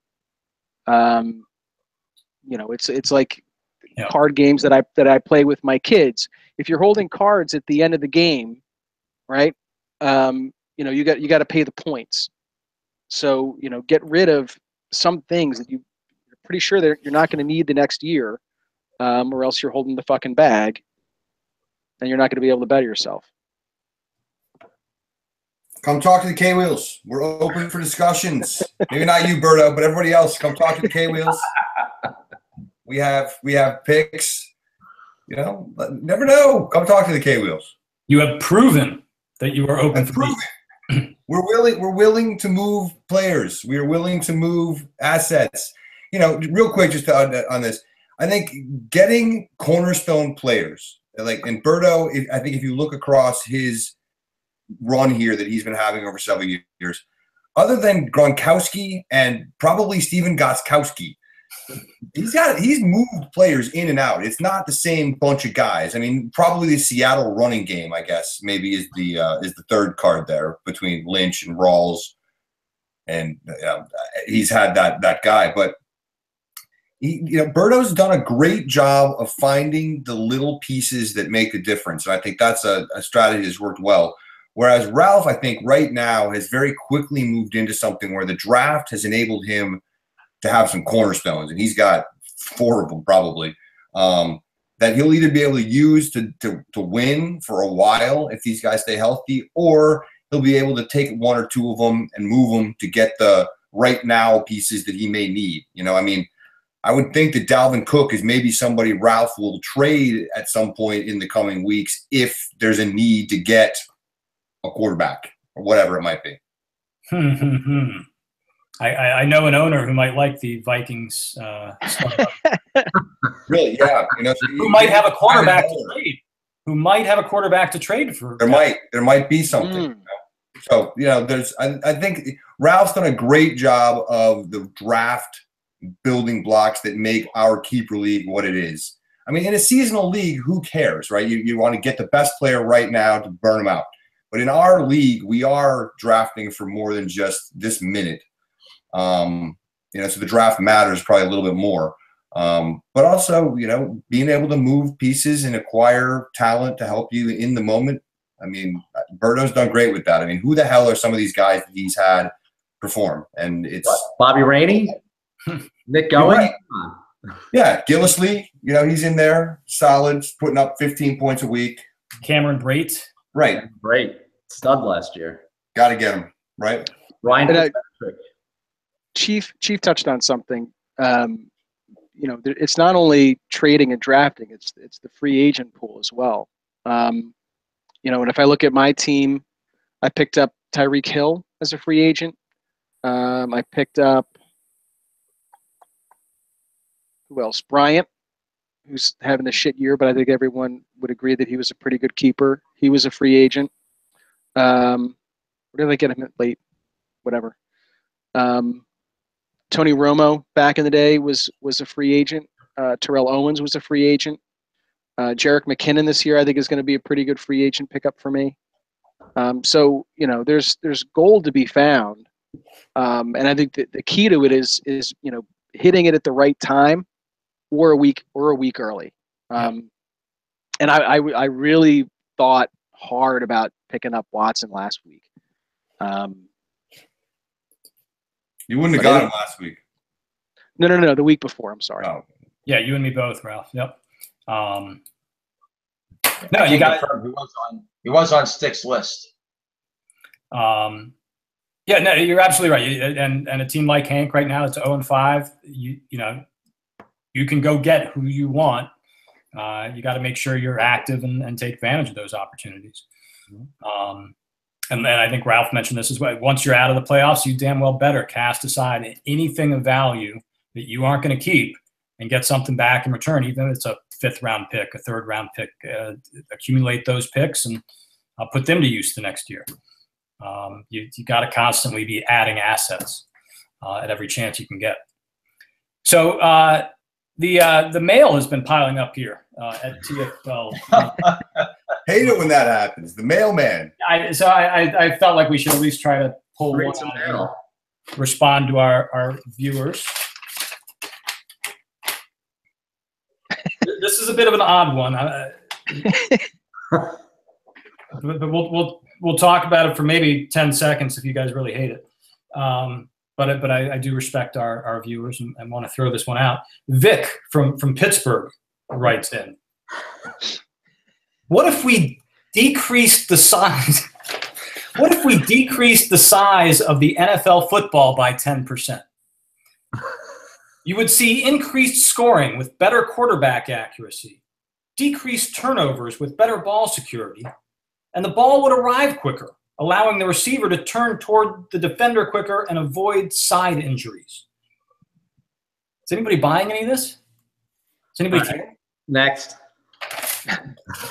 S3: It's like card games that I play with my kids. If you're holding cards at the end of the game, right? You got to pay the points. So, get rid of some things that you're pretty sure that you're not going to need the next year, or else you're holding the fucking bag and you're not going to be able to better yourself.
S1: Come talk to the K-Wheels. We're open for discussions. Maybe not you, Berto, but everybody else. Come talk to the K-Wheels. We have picks. Never know. Come talk to the K-Wheels.
S2: You have proven that you are open for these.
S1: We're willing to move players. We are willing to move assets. Real quick, just on this, I think getting cornerstone players and Berto. I think if you look across his run here that he's been having over several years, other than Gronkowski and probably Steven Gostkowski, he's moved players in and out. It's not the same bunch of guys. I mean, probably the Seattle running game, I guess, maybe is the third card there between Lynch and Rawls, and he's had that guy. But Berto's done a great job of finding the little pieces that make a difference, and I think that's a strategy that's worked well. Whereas Ralph, I think, right now has very quickly moved into something where the draft has enabled him to have some cornerstones, and he's got 4 of them probably, that he'll either be able to use to win for a while if these guys stay healthy, or he'll be able to take 1 or 2 of them and move them to get the right now pieces that he may need. I mean, I would think that Dalvin Cook is maybe somebody Ralph will trade at some point in the coming weeks if there's a need to get a quarterback or whatever it might be.
S2: I know an owner who might like the Vikings.
S1: Really, yeah.
S2: Who might have a quarterback to trade? Who might have a quarterback to trade for?
S1: There might be something. So I think Ralph's done a great job of the draft building blocks that make our keeper league what it is. I mean, in a seasonal league, who cares, right? You want to get the best player right now to burn them out. But in our league, we are drafting for more than just this minute. So the draft matters probably a little bit more. But also, being able to move pieces and acquire talent to help you in the moment. I mean, Berto's done great with that. I mean, who the hell are some of these guys that he's had perform? And it's
S5: Bobby Rainey, Nick Going.
S1: Right. Yeah, Gillislee, he's in there, solid, putting up 15 points a week.
S2: Cameron Brate.
S1: Right.
S5: Great. Stud last year.
S1: Got to get him, right?
S3: Ryan Chief touched on something. It's not only trading and drafting; it's the free agent pool as well. And if I look at my team, I picked up Tyreek Hill as a free agent. I picked up who else? Bryant, who's having a shit year, but I think everyone would agree that he was a pretty good keeper. He was a free agent. Where did I get him at late? Whatever. Tony Romo back in the day was a free agent. Terrell Owens was a free agent. Jerick McKinnon this year I think is going to be a pretty good free agent pickup for me. So there's gold to be found, and I think that the key to it is hitting it at the right time or a week early. And I really thought hard about picking up Watson last week.
S1: You wouldn't have got him last week.
S3: No, the week before. I'm sorry.
S1: Oh.
S2: Yeah, you and me both, Ralph. Yep. No, you got.
S4: He was on Stick's list.
S2: Yeah, no, you're absolutely right. And a team like Hank right now, it's 0-5. You can go get who you want. You got to make sure you're active and take advantage of those opportunities. And then I think Ralph mentioned this as well. Once you're out of the playoffs, you damn well better cast aside anything of value that you aren't going to keep and get something back in return, even if it's a 5th-round pick, a 3rd-round pick. Accumulate those picks and put them to use the next year. You got to constantly be adding assets at every chance you can get. So the mail has been piling up here at TFFL.
S1: Hate it when that happens. The mailman.
S2: I felt like we should at least try to pull one out here, respond to our viewers. This is a bit of an odd one, but we'll talk about it for maybe 10 seconds if you guys really hate it. But I do respect our viewers and want to throw this one out. Vic from Pittsburgh writes in. What if we decreased the size? What if we decreased the size of the NFL football by 10%? You would see increased scoring with better quarterback accuracy, decreased turnovers with better ball security, and the ball would arrive quicker, allowing the receiver to turn toward the defender quicker and avoid side injuries. Is anybody buying any of this? Is anybody care?
S5: Next.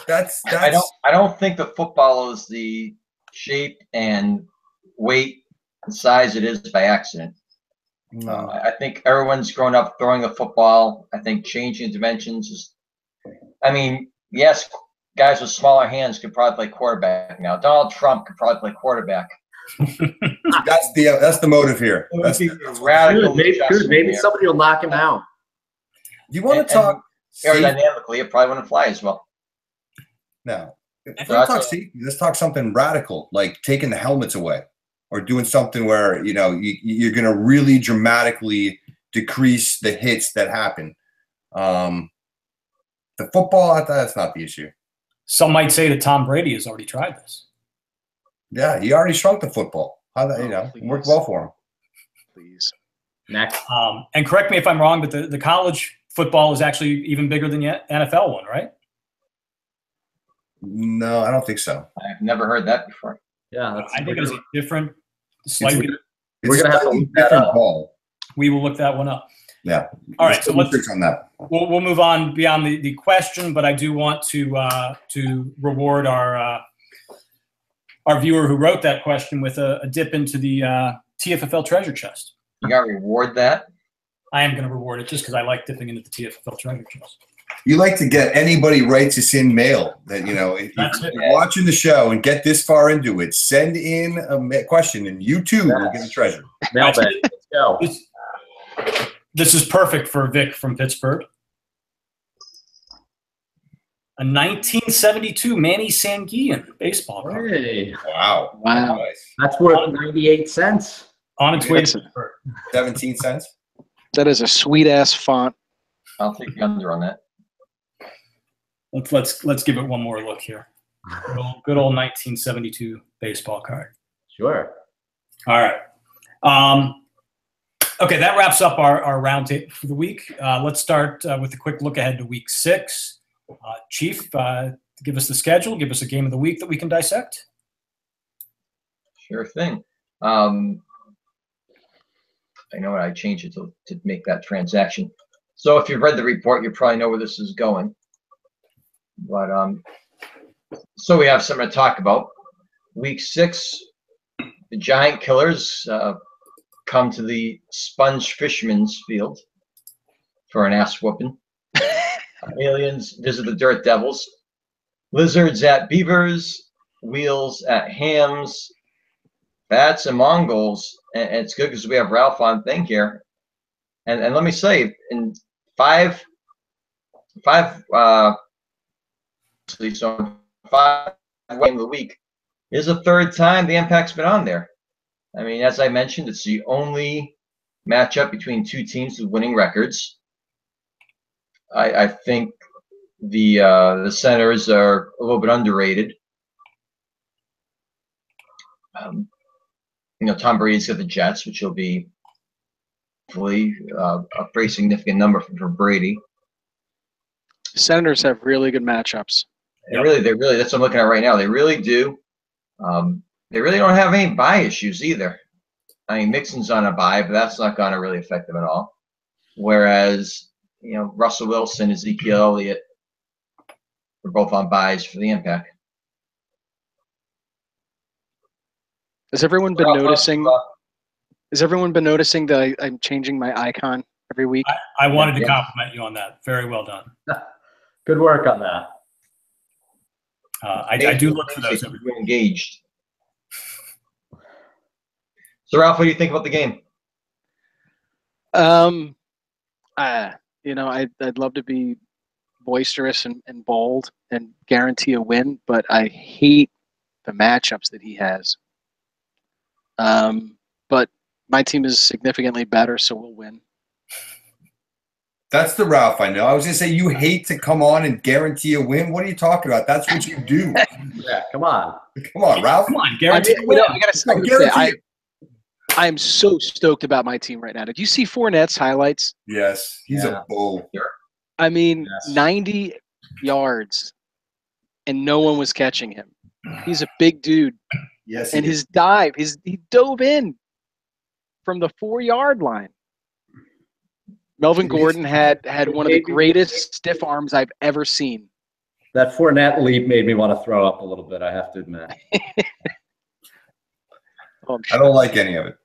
S1: That's
S4: I don't think the football is the shape and weight size it is by accident.
S1: No.
S4: I think everyone's grown up throwing a football. I think changing dimensions is, I mean, yes, guys with smaller hands could probably play quarterback now. Donald Trump could probably play quarterback.
S1: That's the motive here. That's
S4: radical
S5: Maybe somebody will knock him out.
S1: Do you want to talk
S4: aerodynamically? It probably wouldn't fly as well.
S1: No. Let's talk something radical, like taking the helmets away, or doing something where you're going to really dramatically decrease the hits that happen. The football, that's not the issue.
S2: Some might say that Tom Brady has already tried this.
S1: Yeah, he already shrunk the football. Worked well for him.
S3: Please.
S5: Next.
S2: And correct me if I'm wrong, but the college football is actually even bigger than the NFL one, right?
S1: No, I don't think so.
S4: I've never heard that before.
S5: Yeah,
S2: I think it was a different, slightly.
S1: We're gonna have to look that up.
S2: We will look that one up.
S1: Yeah.
S2: All right. So let's
S1: on that.
S2: We'll move on beyond the question, but I do want to reward our viewer who wrote that question with a dip into the TFFL treasure chest.
S4: You got to reward that?
S2: I am going to reward it just because I like dipping into the TFFL treasure chest.
S1: You like to get anybody writes us in mail that, if you're watching the show and get this far into it, send in a question and you too will get a treasure.
S5: Mailbag. Let's go.
S2: This is perfect for Vic from Pittsburgh. A 1972 Manny Sanguillen baseball card.
S5: Hey.
S1: Wow.
S3: Nice.
S5: That's worth 98 cents.
S2: On its way to
S1: 17 cents.
S3: That is a sweet ass font.
S4: I'll take the under on that.
S2: Let's give it one more look here. Good old 1972 baseball card.
S5: Sure.
S2: All right. Okay, that wraps up our roundtable for the week. Let's start with a quick look ahead to Week 6. Chief, give us the schedule. Give us a game of the week that we can dissect.
S4: Sure thing. I know I changed it to make that transaction. So if you've read the report, you probably know where this is going. But so we have something to talk about. Week 6, the Giant Killers come to the Sponge Fisherman's Field for an ass whooping. Aliens visit the Dirt Devils. Lizards at Beavers. Wheels at Hams. Bats and Mongols. And it's good because we have Ralph on thing here. And let me say, in five game of the week is the third time the Impact's been on there. I mean, as I mentioned, it's the only matchup between two teams with winning records. I think the Senators are a little bit underrated. Tom Brady's got the Jets, which will be hopefully a very significant number for Brady.
S3: Senators have really good matchups.
S4: They really, that's what I'm looking at right now. They really do. They really don't have any bye issues either. I mean, Mixon's on a bye, but that's not going to really affect them at all. Whereas, Russell Wilson, Ezekiel Elliott, they're both on byes for the Impact.
S3: Has everyone been noticing? Has everyone been noticing that I'm changing my icon every week?
S2: I wanted to compliment you on that. Very well done.
S5: Good work on that.
S2: I do look for those every week.
S4: Engaged. So, Ralph, what do you think about the game?
S3: I'd love to be boisterous and bold and guarantee a win, but I hate the matchups that he has. But my team is significantly better, so we'll win.
S1: That's the Ralph I know. I was going to say, you hate to come on and guarantee a win. What are you talking about? That's what you do.
S5: Yeah, come on.
S1: Come on, Ralph.
S2: Come on, guarantee a win.
S3: I got to say, I am so stoked about my team right now. Did you see Fournette's highlights?
S1: Yes, he's a bull.
S3: I mean, 90 yards, and no one was catching him. He's a big dude.
S1: Yes,
S3: and his dive, he dove in from the 4-yard line. Melvin Gordon had one of the greatest stiff arms I've ever seen.
S5: That Fournette leap made me want to throw up a little bit, I have to admit.
S1: I don't like any of it.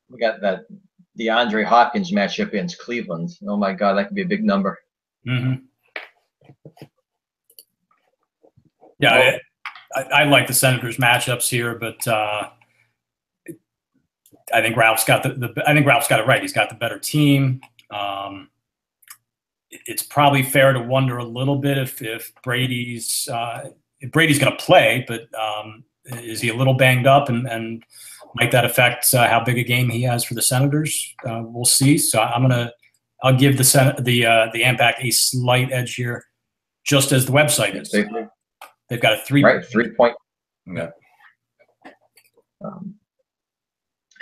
S4: We got that DeAndre Hopkins matchup against Cleveland. Oh my God, that could be a big number.
S2: Mm-hmm. Yeah, I like the Senators matchups here, but I think Ralph's got I think Ralph's got it right. He's got the better team. It's probably fair to wonder a little bit if Brady's going to play, but is he a little banged up, and might that affect how big a game he has for the Senators? We'll see. So I'll give the Impact a slight edge here, just as the website is. They've got a
S4: 3-point.
S1: Yeah.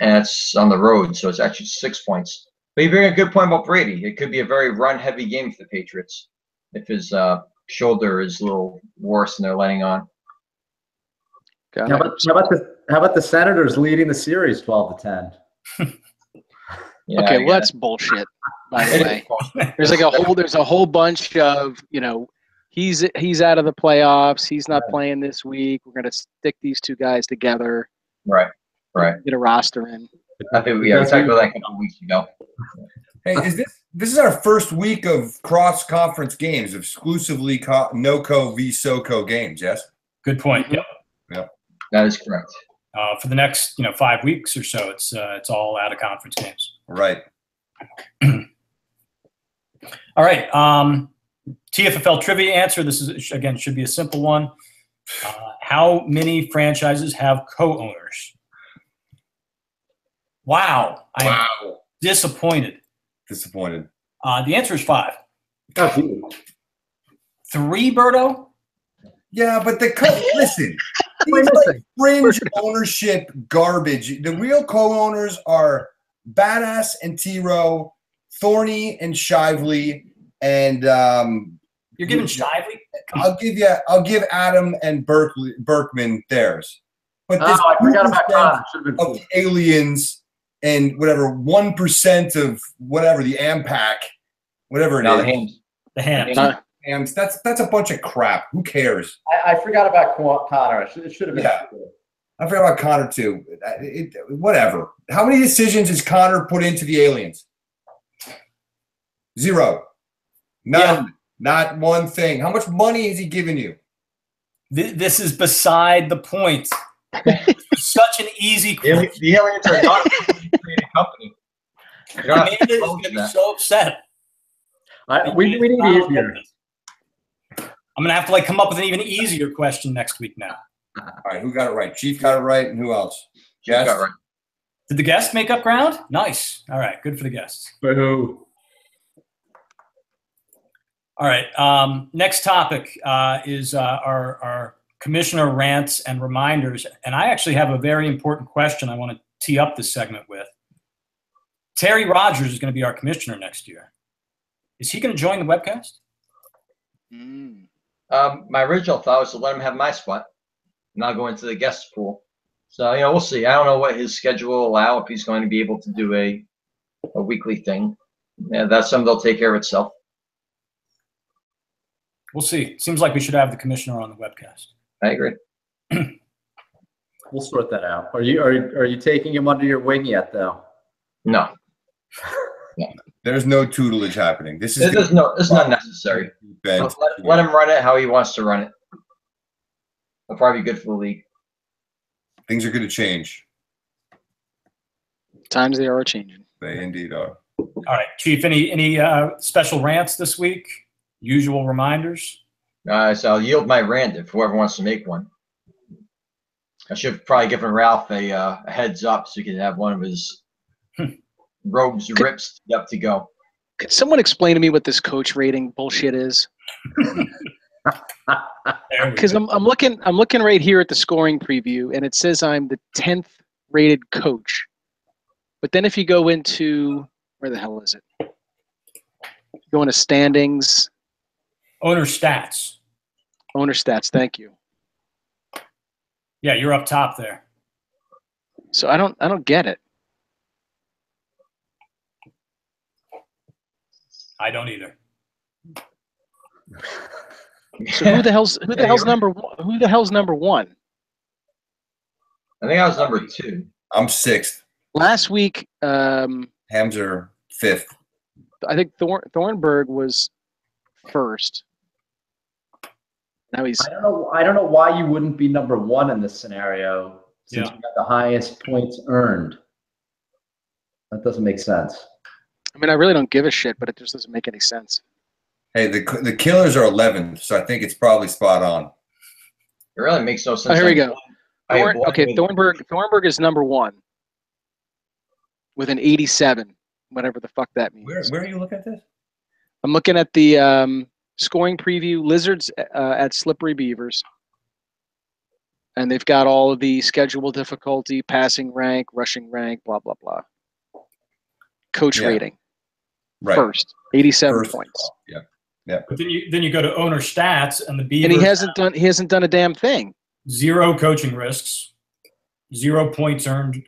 S4: And it's on the road, so it's actually 6 points. But you bring a good point about Brady. It could be a very run-heavy game for the Patriots if his shoulder is a little worse than they're letting on.
S5: How about the Senators leading the series 12-10?
S4: Yeah,
S3: okay, well that's bullshit. By the way, there's a whole bunch of he's out of the playoffs. He's not playing this week. We're gonna stick these two guys together.
S4: Right.
S3: Get a roster in.
S4: I think we talked about that a couple of weeks ago.
S1: Hey, this is our first week of cross-conference games, exclusively NOCO v SoCo games, yes?
S2: Good point. Yep.
S4: That is correct.
S2: For the next 5 weeks or so, it's all out of conference games.
S1: Right.
S2: All right. TFFL trivia answer. This is again should be a simple one. How many franchises have co-owners? Wow. I'm disappointed.
S1: Disappointed.
S2: The answer is 5.
S5: Oh, geez.
S2: 3, Berto?
S1: Yeah, but listen. These like fringe ownership garbage. The real co-owners are Badass and T-Row, Thorny and Shively, and
S2: you're giving Shively?
S1: I'll give Adam and Berkman theirs. But this
S5: I forgot about Connor.
S1: of the aliens and whatever 1% of whatever the AMPAC, whatever it is.
S2: The hams.
S1: Hams. That's a bunch of crap. Who cares?
S5: I forgot about Connor. It should have been.
S1: Yeah. I forgot about Connor too. Whatever. How many decisions has Connor put into the aliens? 0. None. Yeah. Not one thing. How much money has he given you?
S2: This is beside the point. Such an easy question.
S4: The aliens are not a created company.
S2: Amanda is going to be so upset.
S5: We need easier.
S2: I'm going to have to come up with an even easier question next week now.
S1: All right, who got it right? Chief got it right, and who else?
S4: Chief got it right.
S2: Did the guest make up ground? Nice. All right, good for the guests.
S5: Boo.
S2: All right, next topic is our commissioner rants and reminders. And I actually have a very important question I want to tee up this segment with. Terry Rogers is going to be our commissioner next year. Is he going to join the webcast?
S4: My original thought was to let him have my spot, not go into the guest pool. So, we'll see. I don't know what his schedule will allow, if he's going to be able to do a weekly thing. Yeah, that's something that'll take care of itself.
S2: We'll see. Seems like we should have the commissioner on the webcast.
S4: I agree.
S5: We'll sort that out. Are you taking him under your wing yet, though?
S4: No.
S1: There's no tutelage happening. It's
S4: not necessary. Let him run it how he wants to run it. It'll probably be good for the league.
S1: Things are going to change.
S3: Times they are changing.
S1: They indeed are.
S2: All right, Chief. Any special rants this week? Usual reminders.
S4: So I'll yield my rant if whoever wants to make one. I should probably give Ralph a heads up so he can have one of his robes ripped up to go.
S3: Could someone explain to me what this coach rating bullshit is? Because I'm looking right here at the scoring preview, and it says I'm the 10th rated coach. But then if you go into where the hell is it? Go into standings.
S2: Owner stats.
S3: Owner stats. Thank you.
S2: Yeah, you're up top there.
S3: So I don't get it.
S2: I don't either.
S3: So who the hell's number one?
S4: I think I was number 2.
S1: I'm 6th.
S3: Last week,
S1: Hams are 5th.
S3: I think Thornburg was first. Now he's.
S5: I don't know why you wouldn't be number 1 in this scenario since you got the highest points earned. That doesn't make sense.
S3: I mean, I really don't give a shit, but it just doesn't make any sense.
S1: Hey, the Killers are 11th, so I think it's probably spot on.
S4: It really makes no sense.
S3: Oh, here we go. Thornburg is number 1 with an 87, whatever the fuck that means.
S1: Where are you looking at this?
S3: I'm looking at the scoring preview. Lizards at Slippery Beavers. And they've got all of the schedule difficulty, passing rank, rushing rank, blah, blah, blah. Coach rating.
S1: Right.
S3: First, 87 points.
S1: Yeah. Yeah.
S2: But then you go to owner stats and the Beavers.
S3: And he hasn't done a damn thing.
S2: 0 coaching risks, 0 points earned.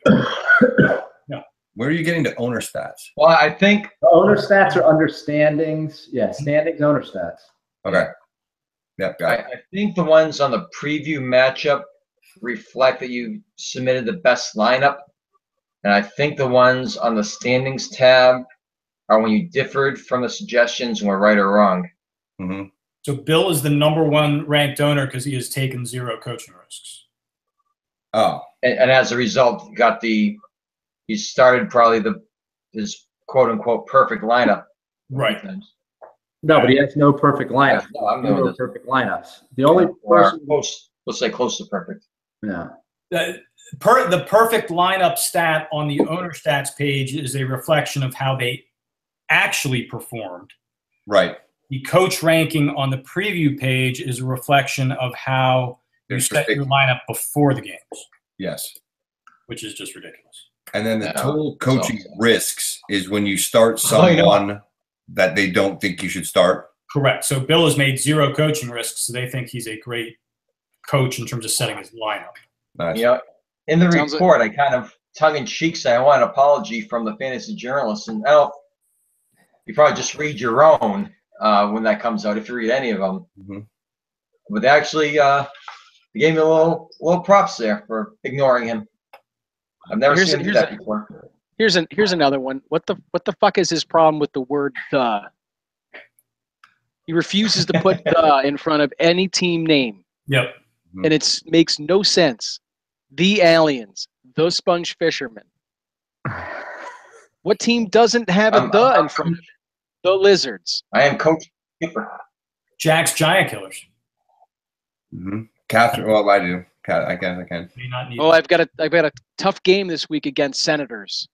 S1: Where are you getting to owner stats?
S4: Well, I think
S5: the owner stats are under standings. Yeah, standings, owner stats.
S1: Okay. Yep, got it.
S4: I think the ones on the preview matchup reflect that you submitted the best lineup. And I think the ones on the standings tab are when you differed from the suggestions and were right or wrong.
S1: Mm-hmm.
S2: So Bill is the number 1 ranked owner because he has taken 0 coaching risks.
S1: Oh.
S4: And as a result, he started probably his quote unquote perfect lineup.
S2: Right.
S5: No, but he has no perfect lineup.
S4: No, I'm doing
S5: no
S4: this.
S5: perfect lineups. The only person
S4: close, let's say close to perfect.
S5: Yeah.
S2: The perfect lineup stat on the owner stats page is a reflection of how they actually performed.
S1: Right.
S2: The coach ranking on the preview page is a reflection of how you set your lineup before the games.
S1: Yes.
S2: Which is just ridiculous.
S1: And then the total coaching risks is when you start someone that they don't think you should start.
S2: Correct. So Bill has made 0 coaching risks, so they think he's a great coach in terms of setting his lineup.
S1: Nice.
S4: You know, in the report, I kind of tongue-in-cheek say I want an apology from the fantasy journalists, and you probably just read your own when that comes out, if you read any of them.
S1: Mm-hmm.
S4: But they actually gave me a little props there for ignoring him. I've never seen him do that before.
S3: Here's another one. What the fuck is his problem with the word "the"? He refuses to put "the" in front of any team name.
S2: Yep.
S3: And it makes no sense. The Aliens, the Sponge Fishermen. What team doesn't have a "the" in front of it? The Lizards.
S4: I am Coach Skipper.
S2: Jack's Giant Killers.
S1: Mm-hmm. Catherine. Well, I do. I can.
S3: Oh, I've got a tough game this week against Senators.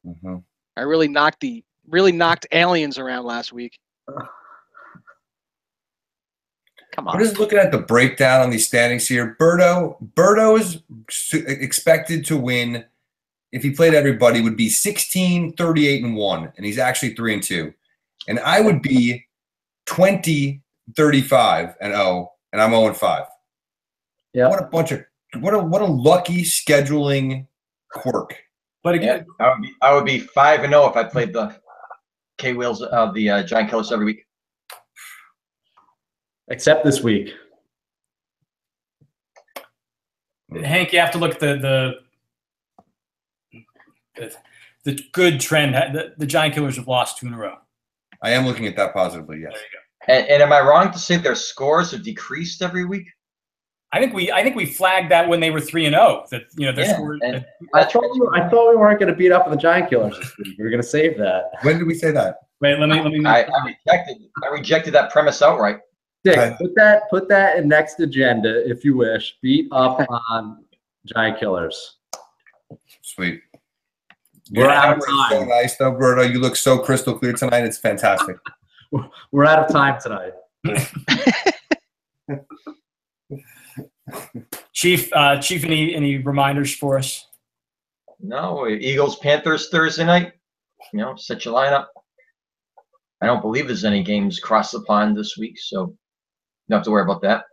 S1: Mm-hmm.
S3: I really knocked Aliens around last week. Come on.
S1: I'm just looking at the breakdown on these standings here. Berto is expected to win. If he played everybody, would be 16, 38, and 1, and he's actually 3 and 2. And I would be 20, 35, and 0, and I'm 0 and 5.
S5: Yeah.
S1: What a lucky scheduling quirk.
S2: But again,
S4: I would be 5 and 0 if I played the K Wheels of the Giant Killers every week.
S5: Except this week.
S2: Hank, you have to look at the good trend. The Giant Killers have lost 2 in a row.
S1: I am looking at that positively, yes.
S2: There you go.
S4: And am I wrong to say their scores have decreased every week?
S2: I think we flagged that when they were 3 and 0. That their scores.
S5: I thought we weren't going to beat up on the Giant Killers this week. We were going to save that.
S1: When did we say that?
S2: Wait, let me.
S4: I rejected that premise outright.
S5: Dick, put that in next agenda if you wish. Beat up on Giant Killers.
S1: Sweet.
S5: We're out of time.
S1: So nice though, Berto. You look so crystal clear tonight. It's fantastic.
S5: We're out of time tonight.
S2: Chief, any reminders for us?
S4: No, Eagles Panthers Thursday night. Set your lineup. I don't believe there's any games across the pond this week, so you don't have to worry about that.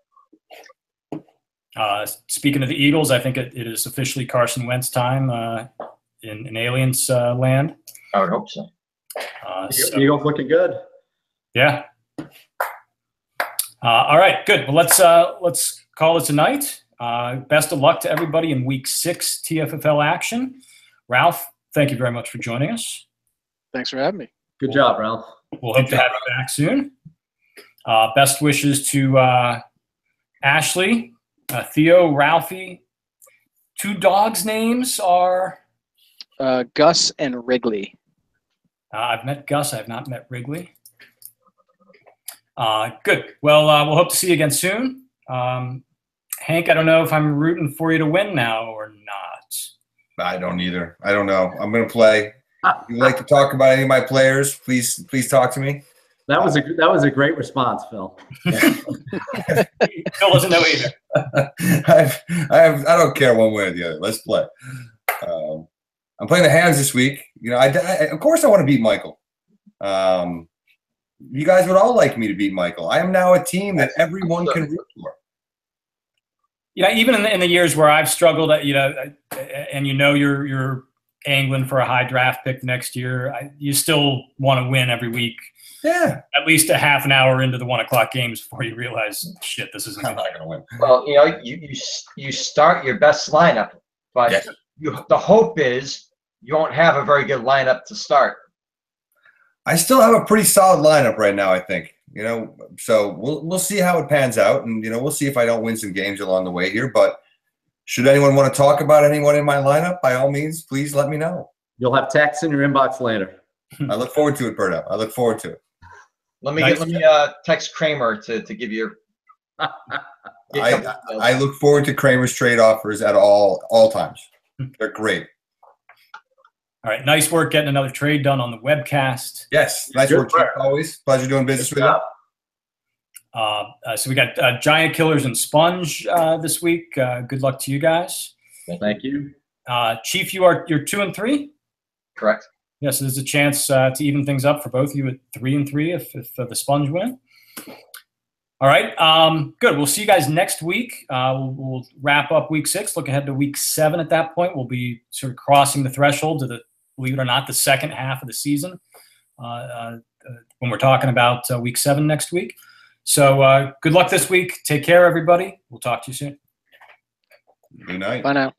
S2: Speaking of the Eagles, I think it is officially Carson Wentz time in Aliens land.
S4: I would hope so.
S5: Eagles looking good.
S2: Yeah. All right, good. Well, let's call it a night. Best of luck to everybody in Week 6 TFFL action. Ralph, thank you very much for joining us.
S3: Thanks for having me.
S5: Good job, Ralph.
S2: We'll hope to have you back soon. Best wishes to Ashley, Theo, Ralphie. 2 dogs' names are?
S3: Gus and Wrigley.
S2: I've met Gus. I have not met Wrigley. Good. Well, we'll hope to see you again soon. Hank, I don't know if I'm rooting for you to win now or not.
S1: I don't either. I don't know. I'm going to play. If you'd like to talk about any of my players, please talk to me.
S5: That was a great response, Phil.
S2: Phil doesn't know either.
S1: I don't care one way or the other. Let's play. I'm playing the Hams this week. You know, of course I want to beat Michael. You guys would all like me to beat Michael. I am now a team that everyone can root for.
S2: Yeah, even in the years where I've struggled, and you're angling for a high draft pick next year, you still want to win every week.
S1: Yeah.
S2: At least a half an hour into the 1 o'clock games before you realize, shit, this isn't
S1: I'm not going to win.
S4: Well, you start your best lineup, but
S1: Yes.
S4: the hope is you won't have a very good lineup to start.
S1: I still have a pretty solid lineup right now, I think. So we'll see how it pans out, and we'll see if I don't win some games along the way here. But should anyone want to talk about anyone in my lineup, by all means, please let me know.
S5: You'll have text in your inbox later.
S1: I look forward to it, Berto. I look forward to it.
S4: Let me text Kramer to give you.
S1: I look forward to Kramer's trade offers at all times. They're great.
S2: All right, nice work getting another trade done on the webcast.
S1: Yes, nice work, Chief, always. Pleasure doing business with you.
S2: So we got Giant Killers and Sponge this week. Good luck to you guys.
S5: Thank you.
S2: Chief, you're 2 and 3.
S4: Correct.
S2: Yes, there's a chance to even things up for both of you at 3 and 3 if the Sponge win. All right, good. We'll see you guys next week. We'll wrap up Week 6. Look ahead to Week 7. At that point, we'll be sort of crossing the threshold to believe it or not, the second half of the season when we're talking about Week 7 next week. So good luck this week. Take care, everybody. We'll talk to you soon.
S1: Good night.
S3: Bye now.